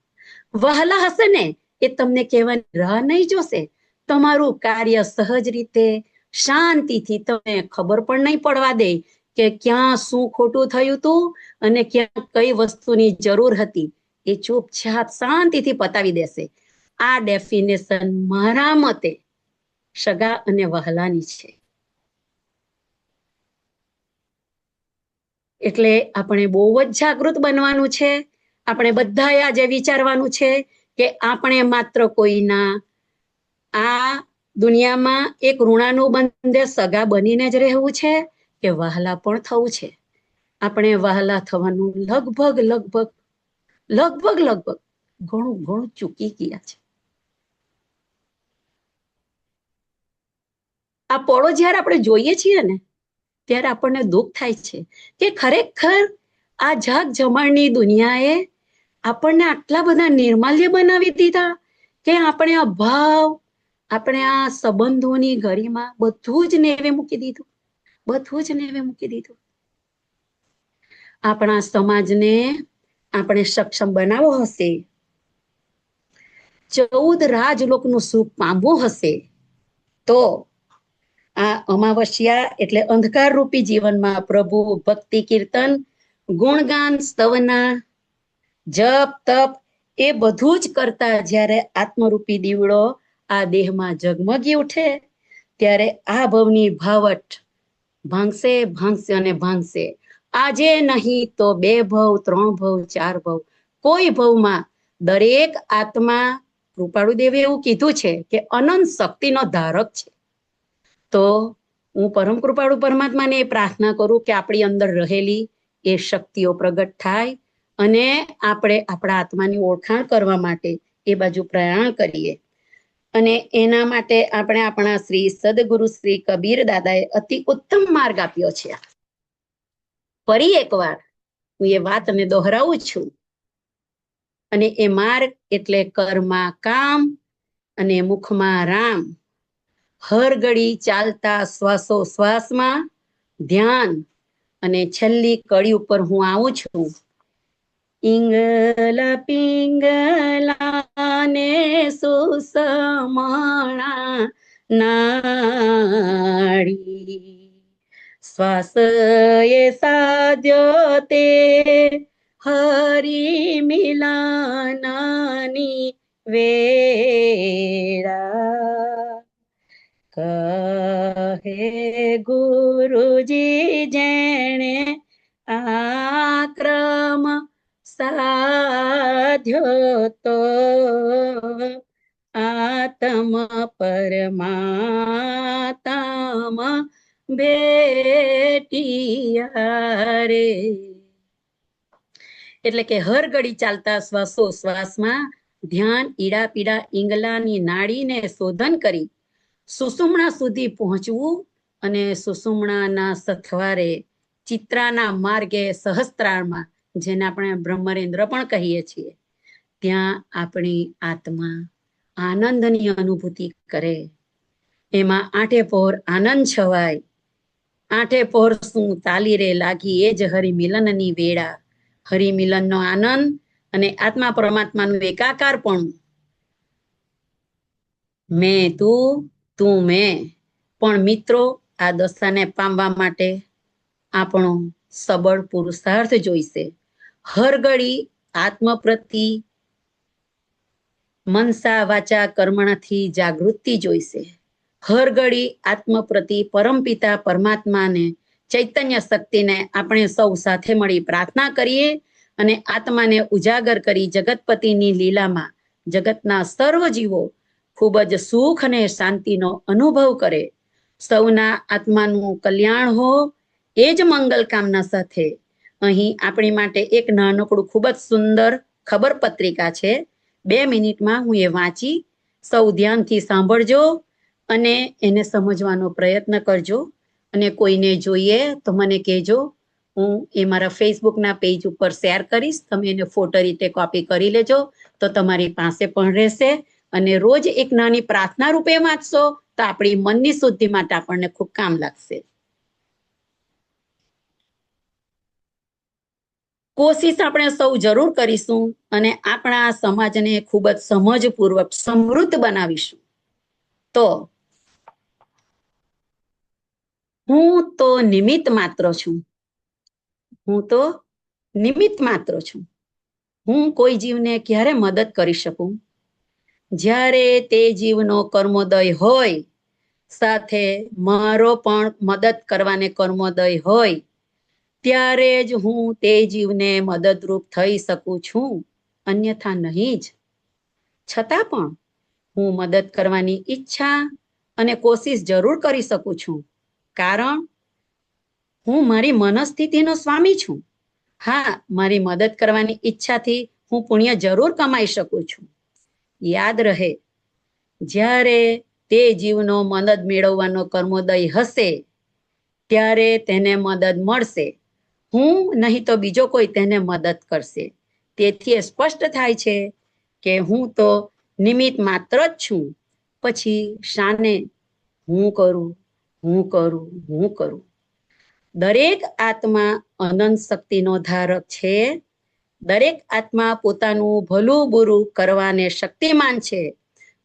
વહાલા હશે ને એ તમને કહેવાની રાહ નહીં જોશે. તમારું કાર્ય સહજ રીતે શાંતિથી તમે ખબર પણ નહીં પડવા દે કે ક્યાં શું ખોટું થયું હતું અને ક્યાં કઈ વસ્તુની જરૂર હતી. એ ચૂપચાપ શાંતિથી પતાવી દેશે. આ ડેફિનેશન મારા મતે સગા અને વહાલાની છે. એટલે આપણે બહુ જ જાગૃત બનવાનું છે. આપણે બધાએ આજે વિચારવાનું છે કે આપણે માત્ર કોઈના આ દુનિયામાં એક ઋણાનુબંધે સગા બનીને જ રહેવું છે કે વહાલા પણ થવું છે. આપણે વહાલા થવાનું લગભગ ઘણું ચૂકી ગયા છે. આ પળો જ્યારે આપણે જોઈએ છીએ ને ત્યારે આપણને દુઃખ થાય છે કે ખરેખર આ જાગ જમાણની દુનિયાએ આપણને આટલા બધા નિર્માલ્ય બનાવી દીધા કે આપણે આ ભાવ, આપણે આ સંબંધોની ગરિમા બધું જ નેવે મૂકી દીધું. આપણા સમાજને આપણે સક્ષમ બનાવવો હશે, 14 રાજલોકનું સુખ પામવું હશે તો આ અમાવસ્યા એટલે અંધકાર રૂપી જીવનમાં પ્રભુ ભક્તિ કીર્તન ગુણગાન સ્તવના જપ તપ એ બધું જ કરતા જ્યારે આત્મરૂપી દીવડો આ દેહમાં ઝગમગી ઉઠે ત્યારે આ ભવની ભાવટ ભાંગશે. આજે નહીં તો 2 ભવ 3 ભવ 4 ભવ કોઈ ભવમાં દરેક આત્મા કૃપાળુ દેવે એવું કીધું છે કે અનંત શક્તિનો ધારક છે. તો હું પરમ કૃપાળુ પરમાત્માને પ્રાર્થના કરું કે આપણી અંદર રહેલી એ શક્તિઓ પ્રગટ થાય અને આપણે આપણા આત્માની ઓળખાણ કરવા માટે એ બાજુ પ્રયાણ કરીએ. અને એના માટે આપણે આપણા શ્રી સદગુરુ શ્રી કબીર દાદાએ અતિ ઉત્તમ માર્ગ આપ્યો છે. ફરી એકવાર હું એ વાતને દોહરાવું છું. અને એ માર્ગ એટલે કર્મા કામ અને મુખમાં રામ. હર ઘડી ચાલતા શ્વાસોશ્વાસમાં ધ્યાન. અને છેલ્લી કડી ઉપર હું આવું છું. ઈંગલા પિંગલા ને સુસમણા નાડી શ્વાસ એ સાધ્યો તે હરી મિલનની વેળા કહે ગુરુજી જેણે આક્રમ સાધ્યો તો આત્મ પરમાત્મ ભેટિયા રે. એટલે કે હર ઘડી ચાલતા શ્વાસોશ્વાસમાં ધ્યાન ઈડા પીડા ઈંગલાની નાડીને શોધન કરી સુષુમ્ણા સુધી પહોંચવું અને સુષુમ્ણાના સથવારે ચિત્રાના માર્ગે સહસ્ત્રારમાં જેને આપણે બ્રહ્મરેન્દ્ર પણ કહીએ છીએ ત્યાં આપણી આત્મા આનંદની અનુભૂતિ કરે. એમાં આઠે પહોર આનંદ છવાય. આઠે પહોર શું તાલી રે લાગી એ જ હરિમિલનની વેળા. હરિમિલનનો આનંદ અને આત્મા પરમાત્માનું એકાકાર પણ. મેં તું મેં. પણ મિત્રો આ દશાને પામવા માટે આપણો સબળ પુરુષાર્થ જોઈશે. હર ઘડી આત્મ પ્રતિ મનસા વાચા કર્મણાથી જાગૃતિ જોઈશે. હર ઘડી આત્મ પ્રતિ પરમપિતા પરમાત્માને ચૈતન્ય શક્તિને આપણે સૌ સાથે મળી પ્રાર્થના કરીએ અને આત્માને ઉજાગર કરી જગતપતિની લીલામાં જગતના સર્વ જીવો ખૂબ જ સુખ અને શાંતિનો અનુભવ કરે. સૌના આત્માનું કલ્યાણ હો એ જ મંગલ કામના સાથે અહીં આપણી માટે એક નાનકડું ખૂબ જ સુંદર ખબર પત્રિકા છે. 2 મિનિટમાં હું એ વાંચી સૌ ધ્યાનથી સાંભળજો અને એને સમજવાનો પ્રયત્ન કરજો. અને કોઈને જોઈએ તો મને કહેજો. હું એ મારા ફેસબુકના પેજ ઉપર શેર કરીશ. તમે એને ફોટો રીતે કોપી કરી લેજો તો તમારી પાસે પણ રહેશે. અને રોજ એક નાની પ્રાર્થના રૂપે વાંચશો તો આપણી મનની શુદ્ધિ માટે આપણને ખૂબ કામ લાગશે. કોશિશ આપણે સૌ જરૂર કરીશું અને આપણા સમાજને ખૂબ જ સમજપૂર્વક સમૃદ્ધ બનાવીશું. તો હું તો નિમિત્ત માત્ર છું. હું તો નિમિત્ત માત્ર છું. હું કોઈ જીવને ક્યારે મદદ કરી શકું? જ્યારે તે જીવનો કર્મોદય હોય, સાથે મારો પણ મદદ કરવાને કર્મોદય હોય, ત્યારે જ હું તે જીવને મદદરૂપ થઈ શકું છું, અન્યથા નહીં જ. છતાં પણ હું મદદ કરવાની ઈચ્છા અને કોશિશ જરૂર કરી શકું છું, કારણ હું મારી મનસ્થિતિનો સ્વામી છું. હા, મારી મદદ કરવાની ઈચ્છાથી હું પુણ્ય જરૂર કમાઈ શકું છું. યાદ રહે, જ્યારે તે જીવનો મદદ મેળવવાનો કર્મોદય હશે, ત્યારે તેને મદદ મળશે. હું નહીં તો બીજો કોઈ તેને મદદ કરશે. તેથી એ સ્પષ્ટ થાય છે કે હું તો નિમિત્ત માત્ર જ છું. પછી શાને હું કરું, હું કરું, હું કરું? દરેક આત્મા અનંત શક્તિનો ધારક છે. દરેક આત્મા પોતાનું ભલું બુરું કરવાને શક્તિમાન છે,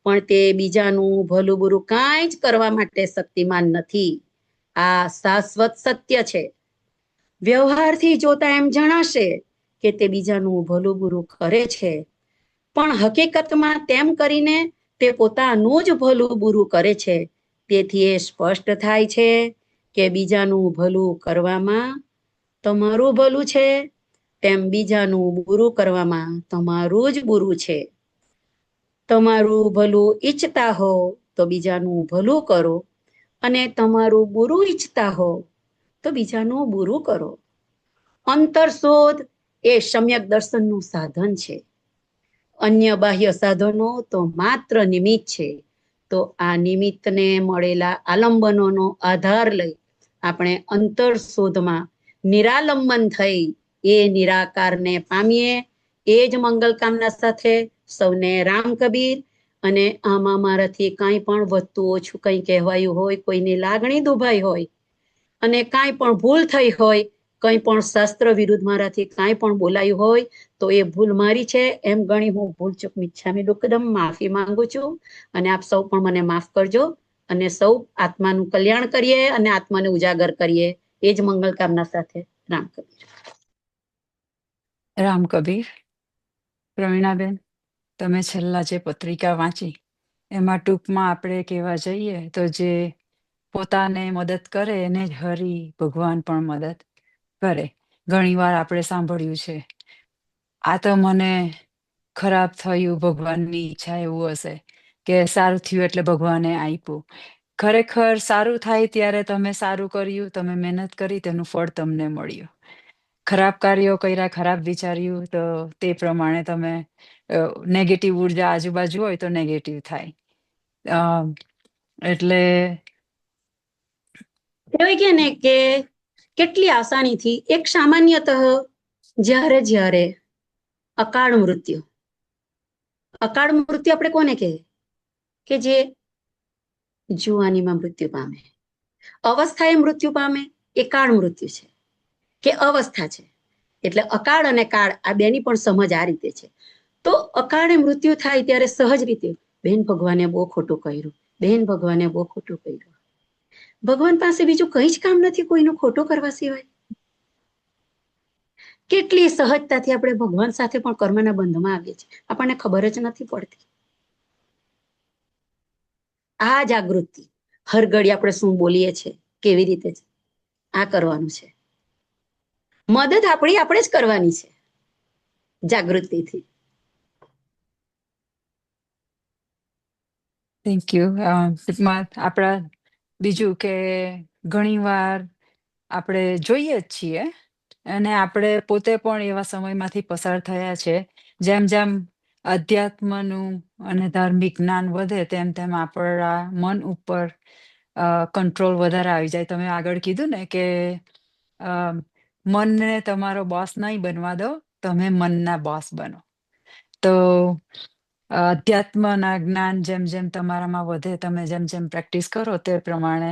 પણ તે બીજાનું ભલું બુરું કાંઈ જ કરવા માટે શક્તિમાન નથી. આ શાશ્વત સત્ય છે. વ્યવહારથી જોતા એમ જણાશે કે તે બીજાનું ભલું બુરું કરે છે, પણ હકીકતમાં તેમ કરીને તે પોતાનું જ ભલું બુરું કરે છે. તેથી એ સ્પષ્ટ થાય છે કે બીજાનું ભલું કરવામાં તમારું ભલું છે, તેમ બીજાનું બુરું કરવામાં તમારું જ બુરું છે. તમારું ભલું ઈચ્છતા હો તો બીજાનું ભલું કરો, અને તમારું બુરું ઈચ્છતા હો તો બીજાનું બુરું કરો. અંતરશોધ એ સમ્યક દર્શનનું સાધન છે. અન્ય બાહ્ય સાધનો તો માત્ર નિમિત્ત છે. તો આ નિમિત્તને મળેલા આલંબનોનો આધાર લઈ આપણે અંતરશોધમાં નિરાલંબન થઈ એ નિરાકારને પામીએ. એ જ મંગલ કામના સાથે સૌને રામ કબીર. અને આમાં મારાથી કાંઈ પણ વધતું ઓછું કંઈ કહેવાયું હોય, કોઈની લાગણી દુભાઈ હોય, અને કાંઈ પણ ભૂલ થઈ હોય, કંઈ પણ શાસ્ત્ર વિરુદ્ધ મારાથી કાંઈ પણ બોલાયું હોય, તો એ ભૂલ મારી છે એમ ગણી હું ભૂલચૂક મિચ્છામી દુક્કડમ માફી માંગુ છું. અને આપ સૌ પણ મને માફ કરજો, અને સૌ આત્માનું કલ્યાણ કરીએ અને આત્માને ઉજાગર કરીએ. એ જ મંગલ કામના સાથે રામ કબીર. રામ કબીર. પ્રવીણાબેન, તમે છેલ્લા જે પત્રિકા વાંચી એમાં ટૂંકમાં આપણે કહેવા જઈએ તો જે પોતાને મદદ કરે એને જ હરિ ભગવાન પણ મદદ કરે. ઘણીવાર આપણે સાંભળ્યું છે, આ તો મને ખરાબ થયું ભગવાનની ઈચ્છા એવું હશે, કે સારું થયું એટલે ભગવાને આપ્યું. ખરેખર સારું થાય ત્યારે તમે સારું કર્યું, તમે મહેનત કરી, તેનું ફળ તમને મળ્યું. ખરાબ કાર્યો કર્યા, ખરાબ વિચાર્યું તો તે પ્રમાણે તમે નેગેટિવ ઉર્જા આજુબાજુ હોય તો નેગેટિવ થાય. એટલે કહેવાય કે ને કે કેટલી આસાનીથી એક સામાન્યતઃ જ્યારે અકાળ મૃત્યુ આપણે કોને કહીએ? કે જે જુવાનીમાં મૃત્યુ પામે, અવસ્થાએ મૃત્યુ પામે, એ કાળ મૃત્યુ છે કે અવસ્થા છે. એટલે અકાળ અને કાળ આ બેની પણ સમજ આ રીતે છે. તો અકાળે મૃત્યુ થાય ત્યારે સહજ રીતે બેન ભગવાને બહુ ખોટું કર્યું, બેન ભગવાને બહુ ખોટું કર્યું. ભગવાન પાસે બીજું કઈ જ કામ નથી કોઈનું ખોટું કરવા સિવાય. કેટલી સહજતાથી આપણે ભગવાન સાથે પણ કર્મના બંધમાં આવીએ છીએ, આપણને ખબર જ નથી પડતી. આ જાગૃતિ હર ઘડી આપણે શું બોલીએ છીએ, કેવી રીતે છે, આ કરવાનું છે. મદદ આપણે જ કરવાની છે જાગૃતિથી. Thank you. ટૂંકમાં આપણા બીજું કે ઘણીવાર આપણે જોઈએ જ છીએ, અને આપણે પોતે પણ એવા સમયમાંથી પસાર થયા છે, જેમ જેમ અધ્યાત્મનું અને ધાર્મિક જ્ઞાન વધે તેમ તેમ આપણા મન ઉપર કંટ્રોલ વધારે આવી જાય. તમે આગળ કીધું ને કે અ, મનને તમારો બોસ નહીં બનવા દો, તમે મનના બોસ બનો. તો અધ્યાત્મના જ્ઞાન જેમ જેમ તમારામાં વધે, તમે જેમ જેમ પ્રેક્ટિસ કરો તે પ્રમાણે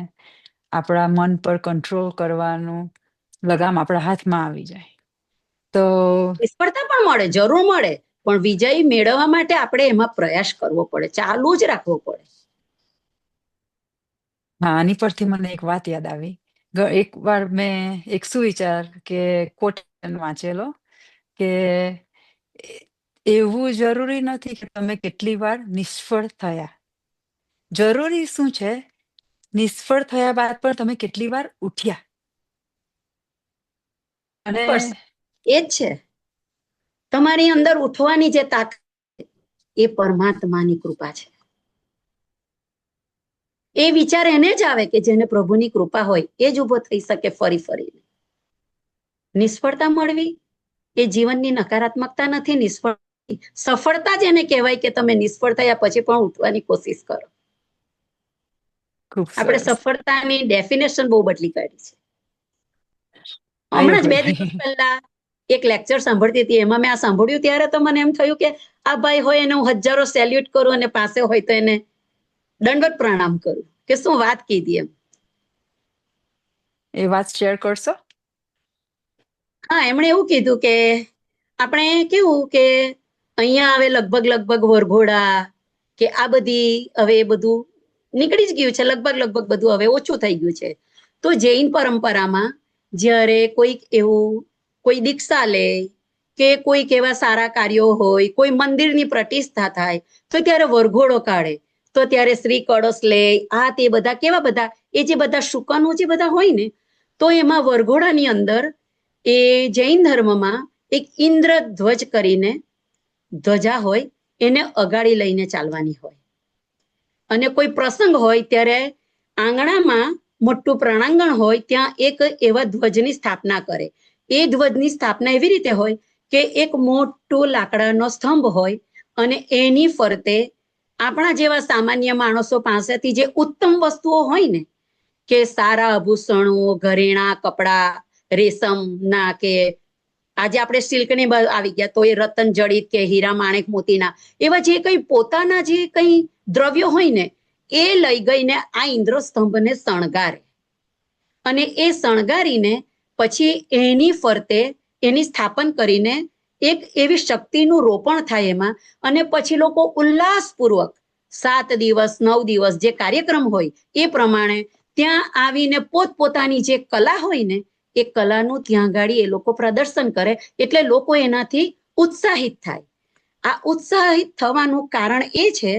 આપણા મન પર કંટ્રોલ કરવાનું લગામ આપણા હાથમાં આવી જાય. તો નિષ્ફળતા પણ મળે, જરૂર મળે, પણ વિજય મેળવવા માટે આપણે એમાં પ્રયાસ કરવો પડે, ચાલુ જ રાખવો પડે. હા, આની પરથી મને એક વાત યાદ આવી. એક વાર મેં એક સુવિચાર કે કોટેશન વાંચેલો કે એ- એવું જરૂરી નથી કે તમે કેટલી વાર નિષ્ફળ થયા. જરૂરી શું છે? નિષ્ફળ થયા બાદ પણ તમે કેટલી વાર ઉઠ્યા. અને એ જ છે, તમારી અંદર ઉઠવાની જે તાકાત એ પરમાત્માની કૃપા છે. એ વિચાર એને જ આવે કે જેને પ્રભુની કૃપા હોય એ જ ઉભો થઈ શકે ફરી ફરીને. નિષ્ફળતા મળવી એ જીવનની નકારાત્મકતા નથી, સફળતા જ એને કહેવાય કે તમે નિષ્ફળ થયા પછી પણ ઉઠવાની કોશિશ કરો. ખૂબ આપણે સરસ. સફળતાની ડેફિનેશન બહુ બદલી કાઢી છે. આઈ હમણાં જ 2 અગ્રી. દિવસ પહેલા એક લેક્ચર સાંભળતી હતી, એમાં મેં આ સાંભળ્યું ત્યારે તો મને એમ થયું કે આ ભાઈ હોય એને હું હજારો સેલ્યુટ કરું અને પાસે હોય તો એને દંડવત પ્રણામ કરું કે શું વાત કીધી એમ. એ વાત શેર કરશો? હા, એમણે એવું કીધું કે આપણે કેવું કે અહીંયા હવે લગભગ વરઘોડા કે આ બધી હવે એ બધું નીકળી જ ગયું છે, લગભગ બધું હવે ઓછું થઈ ગયું છે. તો જૈન પરંપરામાં જ્યારે કોઈક એવું કોઈ દીક્ષા લે કે કોઈક એવા સારા કાર્યો હોય, કોઈ મંદિરની પ્રતિષ્ઠા થાય તો ત્યારે વરઘોડો કાઢે. તો ત્યારે શ્રી કળશ લે, આ તે બધા કેવા બધા એ જે બધા શુકનો જે બધા હોય ને, તો એમાં વરઘોડાની અંદર એ જૈન ધર્મમાં એક ઇન્દ્ર ધ્વજ કરીને ધ્વજા હોય, એને અગાડી લઈને ચાલવાની હોય. અને કોઈ પ્રસંગ હોય ત્યારે આંગણામાં મોટું પ્રણાંગણ હોય ત્યાં એક એવા ધ્વજની સ્થાપના કરે. એ ધ્વજની સ્થાપના એવી રીતે હોય કે એક મોટું લાકડાનો સ્તંભ હોય અને એની ફરતે આપણા જેવા સામાન્ય માણસો પાસેથી જે ઉત્તમ વસ્તુઓ હોય ને, કે સારા આભૂષણો, ઘરેણા, કપડા, રેશમના કે આજે આપણે સિલ્કની આવી ગયા તો એ રતન જડિત કે હીરા માણેક મોતીના એવા જે કઈ પોતાના જે કઈ દ્રવ્યો હોય ને એ લઈ ગઈને આ ઇન્દ્ર સ્તંભને શણગારે. અને એ શણગારીને પછી એની ફરતે એની સ્થાપન કરીને એક એવી શક્તિનું રોપણ થાય એમાં. અને પછી લોકો ઉલ્લાસપૂર્વક 7 દિવસ 9 દિવસ જે કાર્યક્રમ હોય એ પ્રમાણે ત્યાં આવીને પોતપોતાની જે કલા હોય ને એ કલાનું ત્યાં ગાડી એ લોકો પ્રદર્શન કરે, એટલે લોકો એનાથી ઉત્સાહિત થાય. આ ઉત્સાહિત થવાનું કારણ એ છે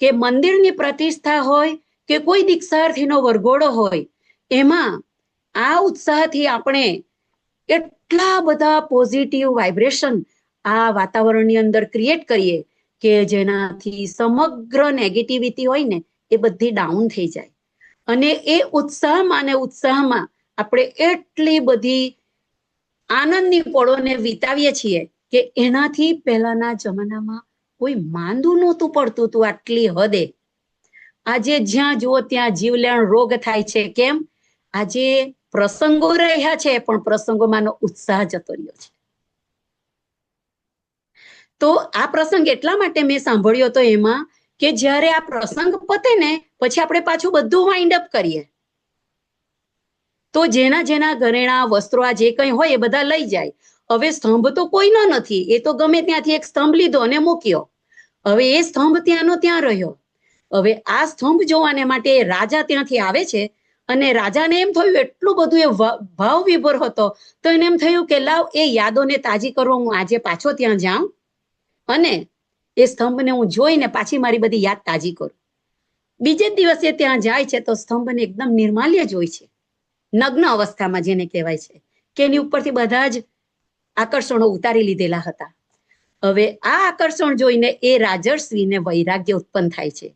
કે મંદિરની પ્રતિષ્ઠા હોય કે કોઈ દીક્ષાર્થીનો વરઘોડો હોય, એમાં આ ઉત્સાહથી આપણે એટલા બધા પોઝિટિવ વાઇબ્રેશન આ વાતાવરણની અંદર ક્રિએટ કરીએ કે જેનાથી સમગ્ર નેગેટિવિટી હોય ને એ બધી ડાઉન થઈ જાય. અને એ ઉત્સાહમાં આપણે એટલી બધી આનંદની પળોને વિતાવીએ છીએ કે એનાથી પહેલાના જમાનામાં કોઈ માંદું નહોતું પડતું હતું આટલી હદે. આજે જ્યાં જુઓ ત્યાં જીવલેણ રોગ થાય છે. કેમ? આજે પ્રસંગો રહ્યા છે પણ પ્રસંગોમાંનો ઉત્સાહ જતો રહ્યો છે. તો આ પ્રસંગ એટલા માટે મેં સાંભળ્યો હતો એમાં કે જ્યારે આ પ્રસંગ પતે ને પછી આપણે પાછું બધું વાઇન્ડ અપ કરીએ તો જેના જેના ઘરેણા વસ્ત્રો આ જે કંઈ હોય એ બધા લઈ જાય. હવે સ્તંભ તો કોઈનો નથી, એ તો ગમે ત્યાંથી એક સ્તંભ લીધો અને મૂક્યો. હવે એ સ્તંભ ત્યાંનો ત્યાં રહ્યો. હવે આ સ્તંભ જોવાને માટે રાજા ત્યાંથી આવે છે અને રાજાને એમ થયું એટલું બધું એ ભાવ વિભોર હતો તો એને એમ થયું કે લાવ એ યાદોને તાજી કરવા હું આજે પાછો ત્યાં જાઉં અને એ સ્તંભને હું જોઈને પાછી મારી બધી યાદ તાજી કરું. બીજે દિવસે ત્યાં જાય છે તો સ્તંભને એકદમ નિર્માલ્ય જ હોય છે, નગ્ન અવસ્થામાં જેને કહેવાય છે કે એની ઉપરથી બધા જ આકર્ષણો ઉતારી લીધેલા હતા. હવે આ આકર્ષણ જોઈને એ રાજર્ષિને વૈરાગ્ય ઉત્પન્ન થાય છે.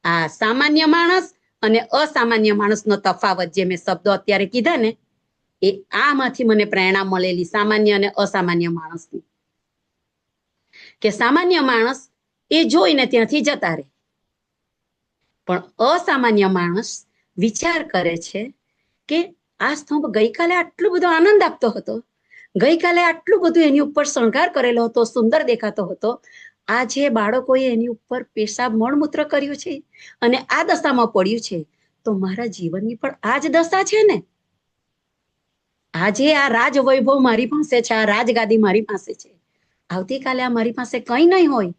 આ સામાન્ય માણસ અને અસામાન્ય માણસનો તફાવત જે મેં શબ્દો અત્યારે કીધા ને એ આમાંથી મને પ્રેરણા મળેલી સામાન્ય અને અસામાન્ય માણસની. કે સામાન્ય માણસ એ જોઈને ત્યાંથી જતા રહે. પણ અસામાન્ય માણસ વિચાર કરે છે કે આ સ્તંભ ગઈકાલે આટલો બધો આનંદ આપતો હતો, ગઈકાલે આટલું બધું એની ઉપર શણગાર કરેલો હતો, સુંદર દેખાતો હતો, આજે બાળકોએ એની ઉપર પેશાબ મળમૂત્ર કર્યું છે અને આ દશામાં પડ્યું છે, તો મારા જીવનની પણ આ જ દશા છે ને. આજે આ રાજ વૈભવ મારી પાસે છે, આ રાજગાદી મારી પાસે છે, આવતીકાલે આ મારી પાસે કંઈ નહીં હોય.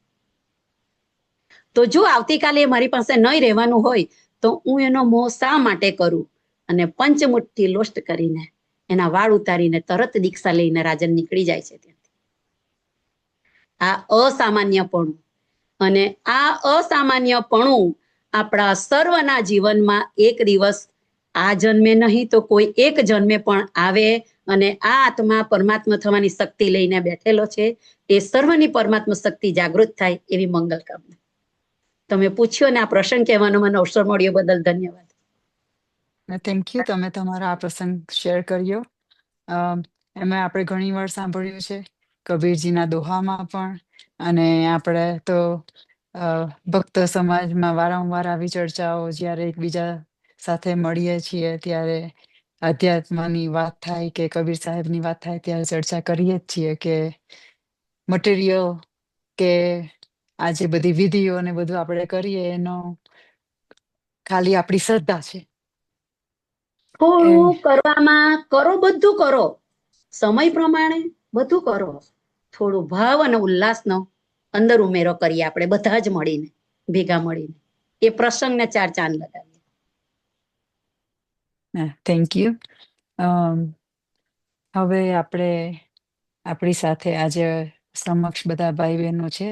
તો જો આવતીકાલે મારી પાસે નહીં રહેવાનું હોય તો હું એનો મોહ શા માટે કરું? અને પંચમુઠ્ઠી લોસ્ટ કરીને એના વાળ ઉતારીને તરત દીક્ષા લઈને રાજન નીકળી જાય છે ત્યાંથી. આ અસામાન્યપણું, અને આ અસામાન્યપણું આપણા સર્વના જીવનમાં એક દિવસ આ જન્મે નહીં તો કોઈ એક જન્મે પણ આવે અને આ આત્મા પરમાત્મા થવાની શક્તિ લઈને બેઠેલો છે. એ સર્વની પરમાત્મા શક્તિ જાગૃત થાય એવી મંગલ કામના. તમે પૂછ્યો ને આ પ્રસંગ કહેવાનો મને અવસર મળ્યો બદલ ધન્યવાદ. થેન્ક યુ, તમે તમારા આ પ્રસંગ શેર કર્યો. એમાં આપણે ઘણી વાર સાંભળ્યું છે કબીરજીના દોહામાં પણ, અને આપણે તો ભક્ત સમાજમાં વારંવાર આવી ચર્ચાઓ જ્યારે એકબીજા સાથે મળીએ છીએ ત્યારે અધ્યાત્મની વાત થાય કે કબીર સાહેબની વાત થાય ત્યારે ચર્ચા કરીએ જ છીએ કે મટીરિયલ કે આ જે બધી વિધિઓ ને બધું આપણે કરીએ એનો ખાલી આપણી શ્રદ્ધા છે. થોડું કરવામાં કરો, બધું કરો, સમય પ્રમાણે બધું કરો, થોડું ભાવ અને ઉલ્લાસનો અંદર ઉમેરો કરીએ આપણે બધા જ મળીને, ભેગા મળીને એ પ્રસંગને 4 ચાંદ લગાવીએ. Thank you. હવે આપણે આપણી સાથે આજે સમક્ષ બધા ભાઈ બહેનો છે,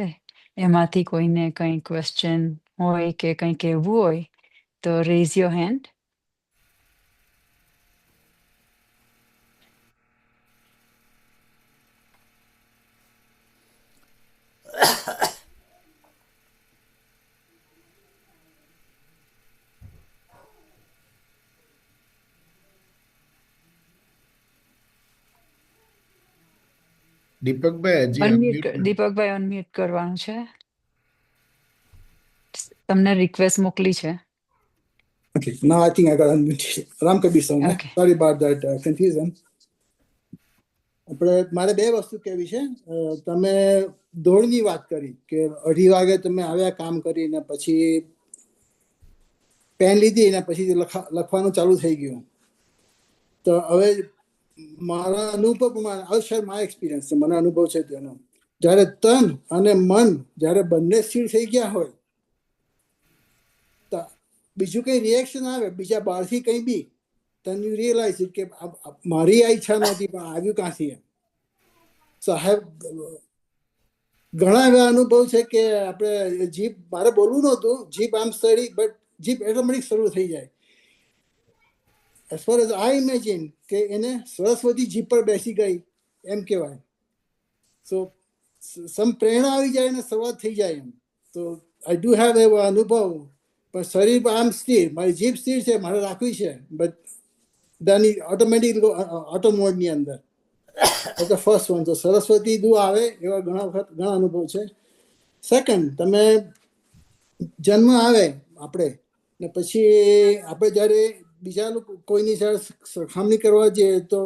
એમાંથી કોઈને કંઈ ક્વેશ્ચન હોય કે કંઈ કહેવું હોય તો રેઝ યોર હેન્ડ. દીપકભાઈ હજી દીપકભાઈ અનમ્યુટ કરવાનું છે. તમને રિક્વેસ્ટ મોકલી છે. Okay, now I think I got unmuted. Ram Kabir Song. Okay. Sorry about that confusion. આપણે મારે 2 વસ્તુ કહેવી છે. તમે દોડની વાત કરી કે 2:30 વાગે તમે આવ્યા કામ કરીને, પછી પેન લીધી ને પછી લખવાનું ચાલુ થઈ ગયું. તો હવે મારા અનુભવ પ્રમાણે આ શેર માય એક્સપિરિયન્સ છે, મને અનુભવ છે તેનો. જ્યારે તન અને મન જ્યારે બંને સ્થિર થઈ ગયા હોય તો બીજું કંઈ રિએક્શન આવે બીજા બહારથી કંઈ બી, then you realize કે મારી આ ઈચ્છા નહોતી પણ આવ્યું ક્યાંથી એમ. સો આઈ હેવ ઘણા એવા અનુભવ છે કે આપણે જીભ, મારે બોલવું નહોતું, જીભ આમ સ્ટડી, બટ જીભ ઓટોમેટિક શરૂ થઈ જાય. As far as I imagine કે એને સરસ્વતી જીભ પર બેસી ગઈ એમ કહેવાય. સો સમ પ્રેરણા આવી જાય અને શરૂઆત થઈ જાય એમ. તો આઈ ડુ હેવ એવો અનુભવ. પણ શરીર આમ સ્થિર, મારી જીભ સ્થિર છે, મારે રાખવી છે, બટ દાની ઓટોમેટિક ઓટો મોડની અંદર. Okay, first one. તો સરસ્વતી દુ આવે એવા ઘણા અનુભવ છે. સેકન્ડ, તમે જન્મ આવે આપણે ને પછી આપણે જ્યારે બીજા લોકો કોઈની સાથે સરખામણી કરવા જઈએ તો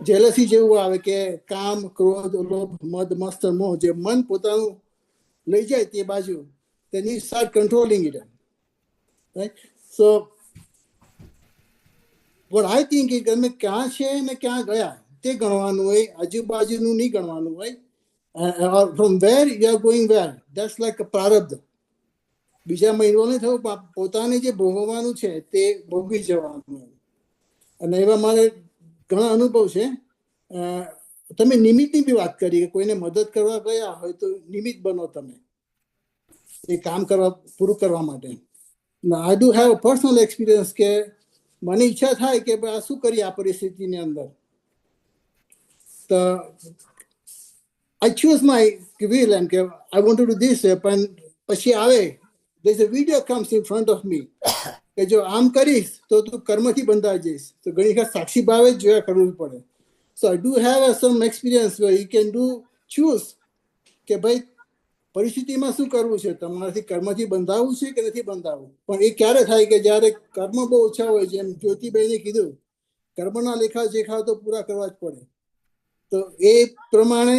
જેલસી જેવું આવે કે કામ, ક્રોધ, લોભ, મદ, મત્સર, મોહ, જે મન પોતાનું લઈ જાય તે બાજુ, then you start controlling it, right? So what I think is તમે ક્યાં છે ને ક્યાં ગયા તે ગણવાનું હોય, આજુબાજુનું નહીં ગણવાનું હોય. From where you are going where, that's like a પ્રારબ્ધ. બીજા મહિનો નહીં થયું, પોતાને જે ભોગવવાનું છે તે ભોગવી જવાનું. અને એવા મારે ઘણા અનુભવ છે. તમે નિમિત્તની બી વાત કરી કે કોઈને મદદ કરવા ગયા હોય તો નિમિત્ત બનો તમે એ કામ પૂરું કરવા માટે. આઈ ડુ હેવ પર્સનલ એક્સપિરિયન્સ કે મને ઈચ્છા થાય કે આ શું કરીએ આ પરિસ્થિતિની અંદર, તો આઈ ચૂઝ માય will એમ કે I want to do this. પણ પછી આવે there is a video comes in front of me કે જો આમ કરીશ તો તું કર્મથી બંધાઈ જઈશ. તો ઘણી વખત સાક્ષી ભાવે જ જોયા કરવું પડે. So I do have some experience where you can choose કે ભાઈ પરિસ્થિતિમાં શું કરવું છે, તમારાથી કર્મથી બંધાવવું છે કે નથી બંધાવવું. પણ એ ક્યારે થાય કે જ્યારે કર્મ બહુ ઓછા હોય, જેમ જ્યોતિભાઈને કીધું કર્મના લેખા જેખા તો પૂરા કરવા જ પડે. તો એ પ્રમાણે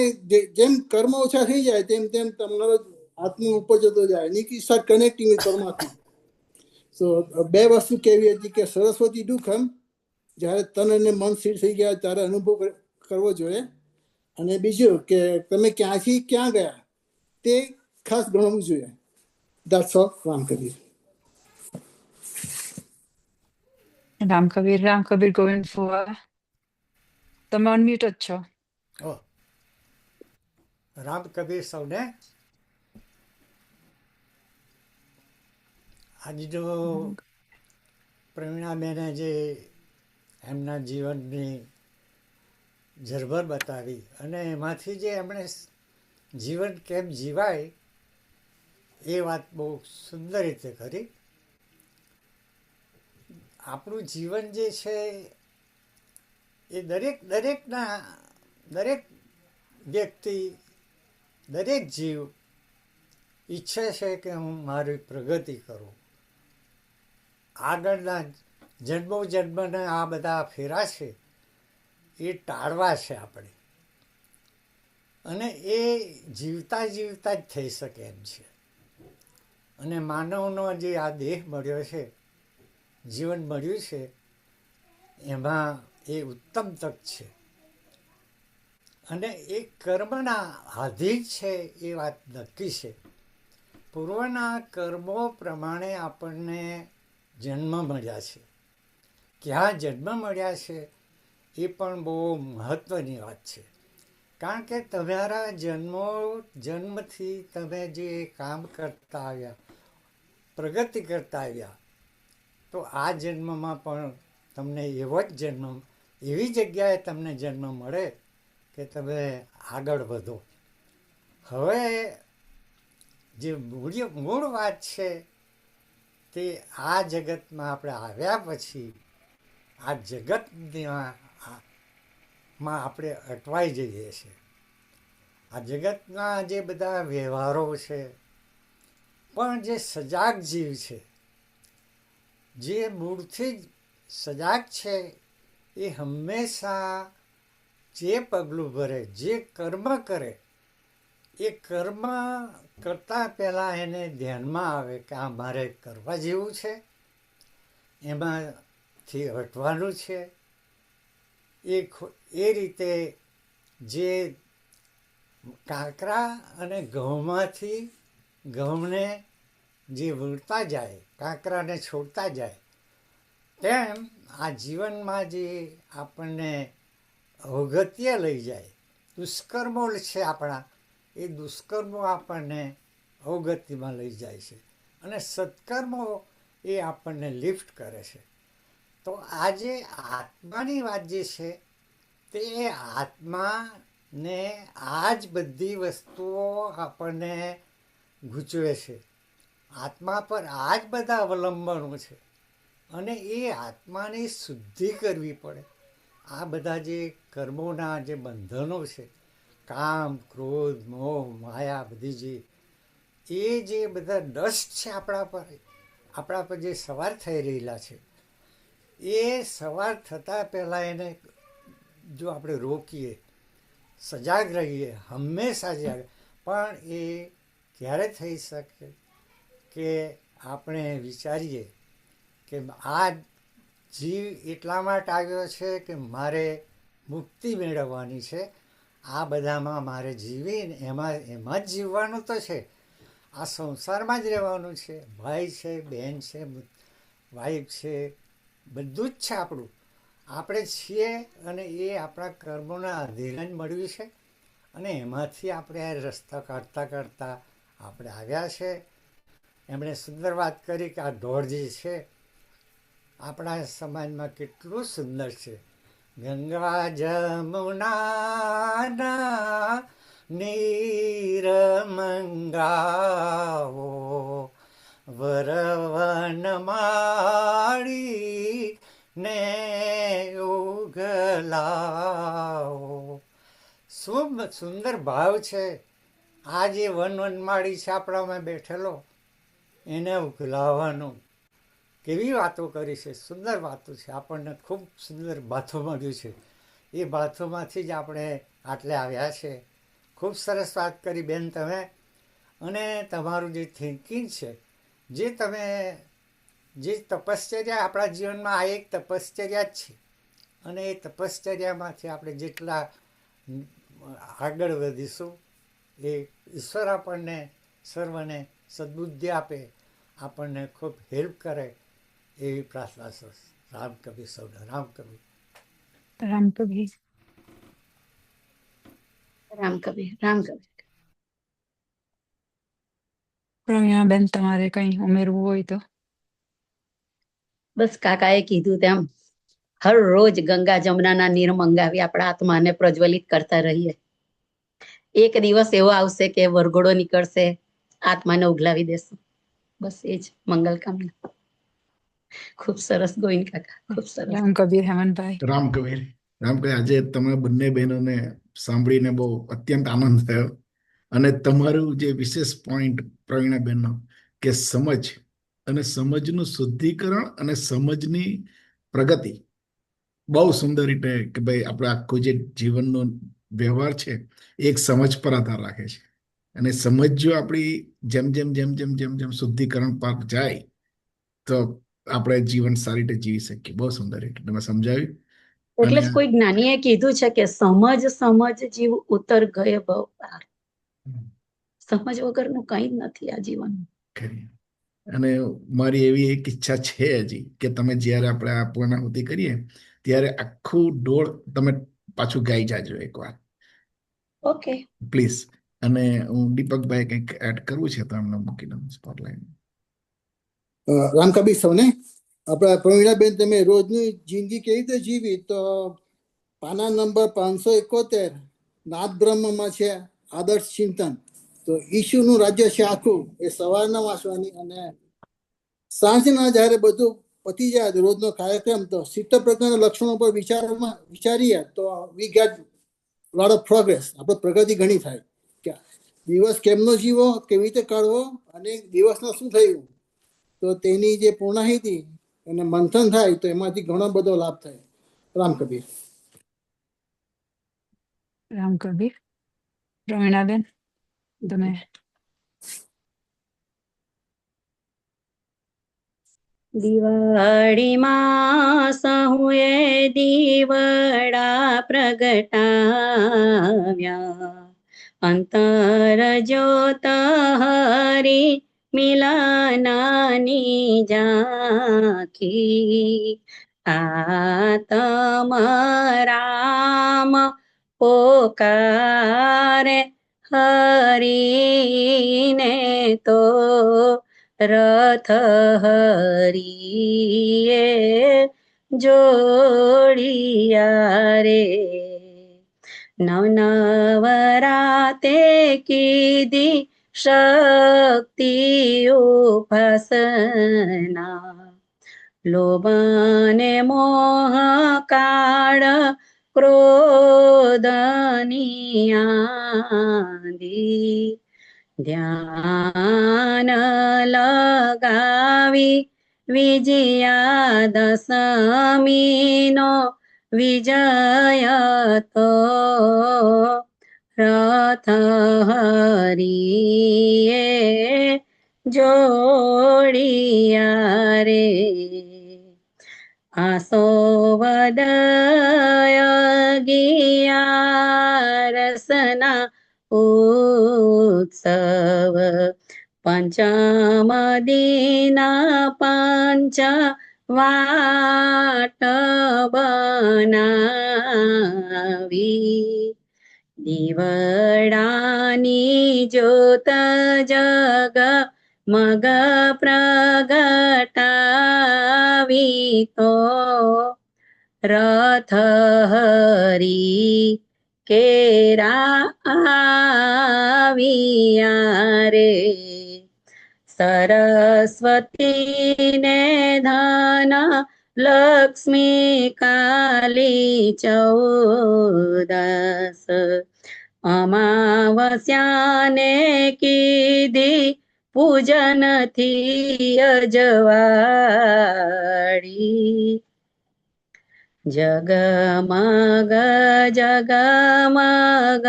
જેમ કર્મ ઓછા થઈ જાય તેમ તેમ તમારો આત્મા ઉપર જતો જાય, એની સ્ટાર્ટ કનેક્ટિંગ વિથ પરમાત્મા. સો 2 વસ્તુ કેવી હતી કે સરસ્વતી દુઃખમ, જ્યારે તન અને મન સ્થિર થઈ ગયા ત્યારે અનુભવ કરવો જોઈએ. અને બીજું કે તમે ક્યાંથી ક્યાં ગયા તે ખાસ ગણવું જોઈએ. That's all. રામકબીર. રામકબીર ગોવિંદ ફુવા, તમે અનમ્યુટ જ છો. ઓ રામ કબીર સૌને. આજનો પ્રવીણાબેને જે એમના જીવનની ઝરભર બતાવી અને એમાંથી જે એમણે જીવન કેમ જીવાય એ વાત બહુ સુંદર રીતે કરી. આપણું જીવન જે છે એ દરેક વ્યક્તિ, દરેક જીવ ઈચ્છે છે કે હું મારી પ્રગતિ કરું. આગળના જન્મોજન્મના આ બધા ફેરા છે એ ટાળવા છે આપણે, અને એ જીવતા જીવતા જ થઈ શકે એમ છે. અને માનવનો જે આ દેહ મળ્યો છે, જીવન મળ્યું છે, એમાં એ ઉત્તમ તક છે. અને એ કર્મના આધીન છે એ વાત નક્કી છે. પૂર્વના કર્મો પ્રમાણે આપણને જન્મ મળ્યા છે. ક્યાં જન્મ મળ્યા છે એ પણ બહુ મહત્ત્વની વાત છે. કારણ કે તમારા જન્મથી તમે જે કામ કરતા આવ્યા, પ્રગતિ કરતા આવ્યા, તો આ જન્મમાં પણ તમને એવો જ જન્મ, એવી જગ્યાએ તમને જન્મ મળે કે તમે આગળ વધો. હવે જે મૂળ વાત છે તે આ જગતમાં આપણે આવ્યા પછી આ જગતમાં આપણે અટવાઈ જઈએ છીએ. આ જગતના જે બધા વ્યવહારો છે, પણ જે સજાગ જીવ છે, જે મૂળથી જ સજાગ છે, એ હંમેશા જે પગલું ભરે, જે કર્મ કરે, એ કર્મ કરતાં પહેલાં એને ધ્યાનમાં આવે કે આ મારે કરવા જેવું છે, એમાંથી હટવાનું છે. એ રીતે જે કાંકરા અને ઘઉંમાંથી ઘઉંને જે વળતા જાય, કાંકરાને છોડતા જાય, તેમ આ જીવનમાં જે આપણને અવગત્ય લઈ જાય, દુષ્કર્મો છે આપણા, એ દુષ્કર્મો આપણને અવગતિમાં લઈ જાય છે, અને સત્કર્મો એ આપણને લિફ્ટ કરે છે. તો આ જે આત્માની વાત જે છે, તે આત્માને આ જ બધી વસ્તુઓ આપણને ગૂંચવે છે. આત્મા પર આ જ બધા અવલંબનો છે, અને એ આત્માની શુદ્ધિ કરવી પડે. આ બધા જે કર્મોના જે બંધનો છે, કામ, ક્રોધ, મોહ, માયા, બધી જે બધા ડસ્ટ છે આપણા પર જે સવાર થઈ રહેલા છે, એ સવાર થતાં પહેલાં એને જો આપણે રોકીએ, સજાગ રહીએ, હંમેશા જાગ, પણ એ ક્યારે થઈ શકે કે આપણે વિચારીએ કે આ જીવ એટલા માટે આવ્યો છે કે મારે મુક્તિ મેળવવાની છે, આ બધામાં મારે જીવીને એમાં જ જીવવાનું તો છે, આ સંસારમાં જ રહેવાનું છે. ભાઈ છે, બહેન છે, વાઈફ છે, બધું જ છે આપણું, આપણે છીએ, અને એ આપણા કર્મોના અધીન જ મળ્યું છે. અને એમાંથી આપણે આ રસ્તા કાઢતા કાઢતા આપણે આવ્યા છે. એમણે સુંદર વાત કરી કે આ દોડ જે છે આપણા સમાજમાં કેટલું સુંદર છે. ગંગા જમુના નીર મંગાવો, વરવન માળી ને ઉગલાવો. શું સુંદર ભાવ છે આ જે વનમાળી છે આપણામાં બેઠેલો એને ઉકલાવવાનું. કેવી વાતો કરી છે, સુંદર વાતો છે, આપણને ખૂબ સુંદર બાથો મળ્યું છે. એ બાથોમાંથી જ આપણે આટલે આવ્યા છે. ખૂબ સરસ વાત કરી બેન તમે. અને તમારું જે થિંકિંગ છે, જે તમે જે તપશ્ચર્યા આપણા જીવનમાં આ એક તપશ્ચર્યા જ છે. અને એ તપશ્ચર્યામાંથી આપણે જેટલા આગળ વધીશું એ ઈશ્વર આપણને સર્વને સદબુદ્ધિ આપે, આપણને ખૂબ હેલ્પ કરે એવી પ્રાર્થના છે. રામ કવિ સૌને રામ કવિ. રામ કવિ. રામ કવિ, રામ કવિ. પ્રવીણાબેન, તમારે કંઈ ઉમેરવું હોય તો. બસ કાકાએ કીધું તેમ હર રોજ ગંગા જમનાના નીર મંગાવી આપણા આત્માને પ્રજ્વલિત કરતા રહીએ. એક દિવસ એવો આવશે કે વરઘોડો નીકળશે, આત્માને ઉઘલાવી દેશું. બસ એ જ મંગલ કામના. ખૂબ સરસ ગોવિંદ કાકા, ખૂબ સરસ. રામ કબીર, હેમંતભાઈ. રામકબીર. આજે તમે બંને બહેનોને સાંભળીને બહુ અત્યંત આનંદ થયો. અને તમારું જે વિશેષ પોઈન્ટ પ્રવીણાબેનનો કે સમજ અને સમજનું શુદ્ધિકરણ અને સમજની પ્રગતિ બહુ સુંદર રીતે કે ભાઈ આપણે આખું જે જીવનનો વ્યવહાર છે એ એક સમજ પર આધાર રાખે છે. અને સમજ જો આપણી જેમ જેમ જેમ જેમ જેમ જેમ શુદ્ધિકરણ પર જાય તો આપણે જીવન સારી રીતે જીવી શકીએ. બહુ સુંદર રીતે તમે સમજાવ્યું. એટલે અને જ કોઈ જ્ઞાનીએ કીધું છે કે સમજ સમજ જીવ ઉતર ગયે ભવ પાર. સમજ વગરનું કંઈ જ નથી આ જીવન. ખરી. અને મારી એવી એક ઈચ્છા છે હજી કે તમે જ્યારે આપણે આ પૂર્ણાહુતિ કરીએ ત્યારે આખું ડોળ તમે પાછું ગાઈ જાજો એકવાર, ઓકે. પ્લીઝ. અને હું દીપકભાઈ કંઈક એડ કરવું છે તો એમને મૂકી દઉં સ્પોટલાઈન. રામ કબીર સૌને. આપણા પ્રવીણાબેન, તમે રોજની જિંદગી કેવી રીતે જીવી, તો પાના નંબર 571 નાદ બ્રહ્મમાં છે આદર્શ ચિંતન. તો ઈશુનું રાજ્ય છે આખું, એ સવારના વાંચવાની. અને સાંજના જ્યારે બધું પતી જાય રોજનો કાર્યક્રમ, તો 70 પ્રકારના લક્ષણો પર વિચારીએ તો we get lot of progress. આપણે પ્રગતિ ઘણી થાય કે દિવસ કેમનો જીવો, કેવી રીતે કાઢવો, અને દિવસમાં શું થયું, તો તેની જે પૂર્ણાહિતી અને મંથન થાય તો એમાંથી ઘણો બધો લાભ થાય. રામ કબીર. રામ કબીર. પ્રવીણાબેન, તમે. દિવાળીમાં સહુએ દીવડા પ્રગટાવ્યા, અંતર જ્યોત હરી મિલનાની ઝાંખી. આતમ રામ પોકારે હરીને તો રથ હરીએ જોડિયા રે. નવનવરાતે કીધી શક્તિ ઉપાસના, લોભને મોહ કાળ ક્રોધની આંધી. ધ્યાન લગાવી વિજયા દશમીનો વિજય તો રથ હરીએ જોડિયા રે. આસો વદય ગિયારસના ઉત્સવ, પંચમ દિના પંચ વાટ બનાવી. દીવડાની જ્યોત જગ મગ પ્રગટાવી તો રથ હરી કેરા આવ્યા રે. સરસ્વતીને ધન લક્ષ્મી કાલી ચૌદસ, અમાવસ્યાને કીધી પૂજનથી અજવાળી. જગમગ જગમગ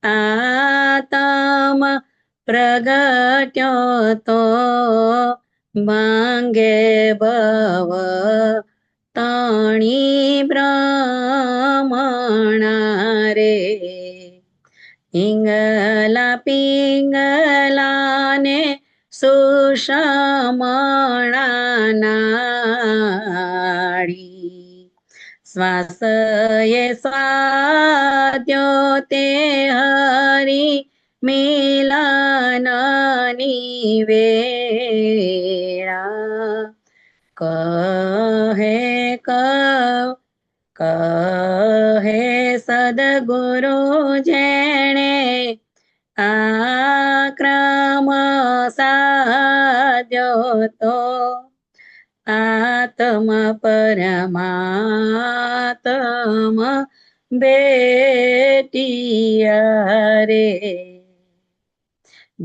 આતમ પ્રગટ્યો તો માંગે ભવ તણી બ્રહ્મણા રે. પિંગલા પિંગલાને સુષમણા નાડી. શ્વાસએ સ્વાદ્યો તે હરી મિલનની વેળા. કહે સદગુરુ જેણે આક્રમ સાધ્યો તો આત્મ પરમાત્મ બેટિયા રે.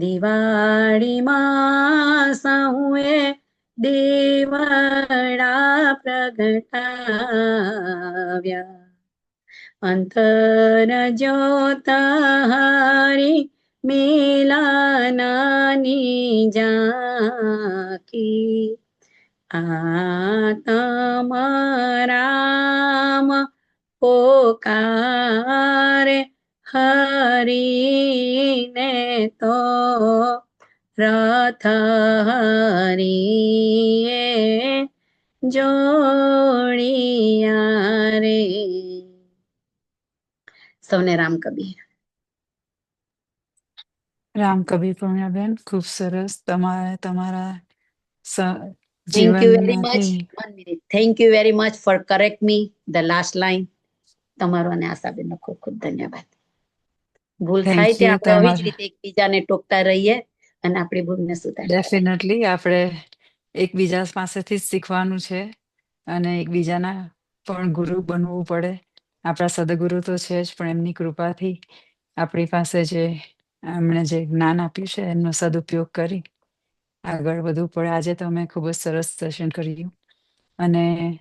દિવાળીમાં સૌએ દીવડા પ્રગટાવ્યા. અંતર જ્યોત હરી મિલનની ઝાંખી. આતમ રામ પોકારે હરીને તો રથ હરીએ જોડિયા રે. સૌને રામ કબીર. રામ કબીર પૂર્ણાબેન, ખૂબ સરસ. તમારા Thank you very much. જીવનમાંથી 1 minute. Thank you very much for correct me the last line. તમારો અને આશાબેનનો ખૂબ ખૂબ ધન્યવાદ. ભૂલ થેન્ક થાય યુ. ત્યાં આપણે આવી જ રીતે એકબીજાને ટોકતા રહીએ અને આપણી ભૂલને સુધારતા રહીએ. ડેફિનેટલી આપણે એકબીજા પાસેથી જ શીખવાનું છે અને એકબીજાના પણ ગુરુ બનવું પડે. આપણા સદગુરુ તો છે જ, પણ એમની કૃપાથી આપણી પાસે જે એમણે જે જ્ઞાન આપ્યું છે એનો સદુપયોગ કરી આગળ વધવું પડે. આજે તમે ખૂબ જ સરસ સેશન કર્યું અને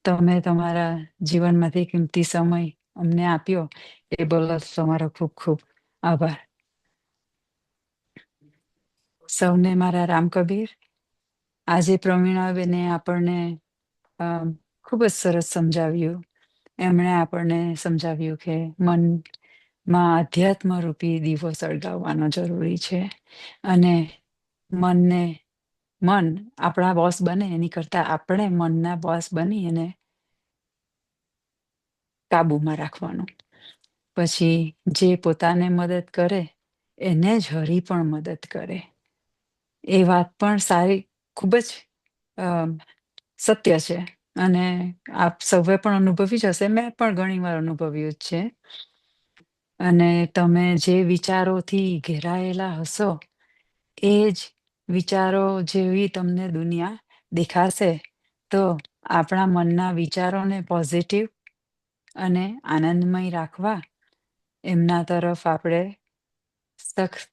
તમે તમારા જીવનમાંથી કિંમતી સમય અમને આપ્યો એ બદલ તમારો ખૂબ ખૂબ આભાર. સૌને મારા રામ કબીર. આજે પ્રવીણાબેને આપણને ખૂબ જ સરસ સમજાવ્યું. એમણે આપણને સમજાવ્યું કે મનમાં અધ્યાત્મ રૂપી દીવો સળગાવવાનો જરૂરી છે અને મન આપણા બોસ બને એની કરતા આપણે મનના બોસ બની અને કાબુમાં રાખવાનું. પછી જે પોતાને મદદ કરે એને જ હરી પણ મદદ કરે. એ વાત પણ સારી, ખૂબ જ સત્ય છે અને આપ સૌએ પણ અનુભવી જ હશે. મેં પણ ઘણી વાર અનુભવ્યું જ છે. અને તમે જે વિચારોથી ઘેરાયેલા હશો એ જ વિચારો જેવી તમને દુનિયા દેખાશે. તો આપણા મનના વિચારોને પોઝિટિવ અને આનંદમય રાખવા એમના તરફ આપણે સખત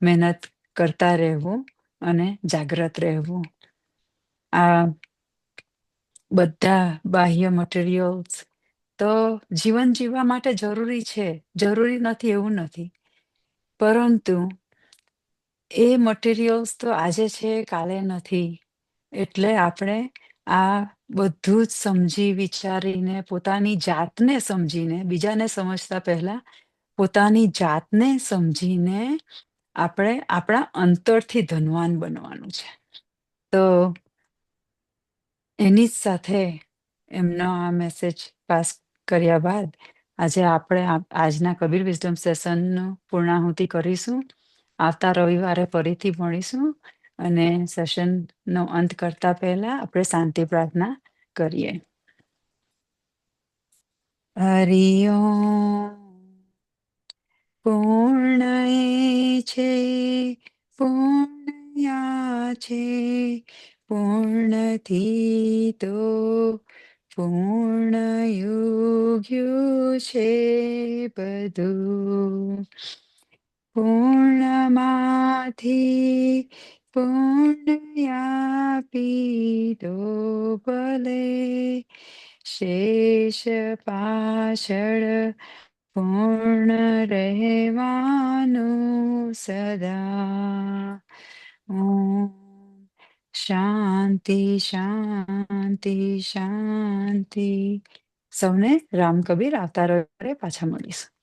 મહેનત કરતા રહેવું અને જાગ્રત રહેવું. આ બધા બાહ્ય મટીરિયલ્સ તો જીવન જીવવા માટે જરૂરી છે, જરૂરી નથી એવું નથી, પરંતુ એ મટીરિયલ્સ તો આજે છે કાલે નથી. એટલે આપણે આ બધું જ સમજી વિચારીને પોતાની જાતને સમજીને, બીજાને સમજતા પહેલા પોતાની જાતને સમજીને આપણે આપણા અંતરથી ધનવાન બનવાનું છે. તો એની જ સાથે એમનો આ મેસેજ પાસ કર્યા બાદ આજે આપણે આજના કબીર વિઝડમ સેશનનું પૂર્ણાહુતિ કરીશું. આવતા રવિવારે ફરીથી મળીશું અને સેશનનો અંત કરતા પહેલા આપણે શાંતિ પ્રાર્થના કરીએ. હરિ ઓમ. પૂર્ણ છે, પૂર્ણયા છે, પૂર્ણથી તો પૂર્ણયું ભોગ્યું છે બધું. પૂર્ણમાંથી પૂર્ણયાપી દો ભલે, શેષ પાછળ પૂર્ણ રહેવાનું સદા. ઓમ શાંતિ શાંતિ શાંતિ. સૌને રામ કબીર. આવતા રવિવારે પાછા મળીશું.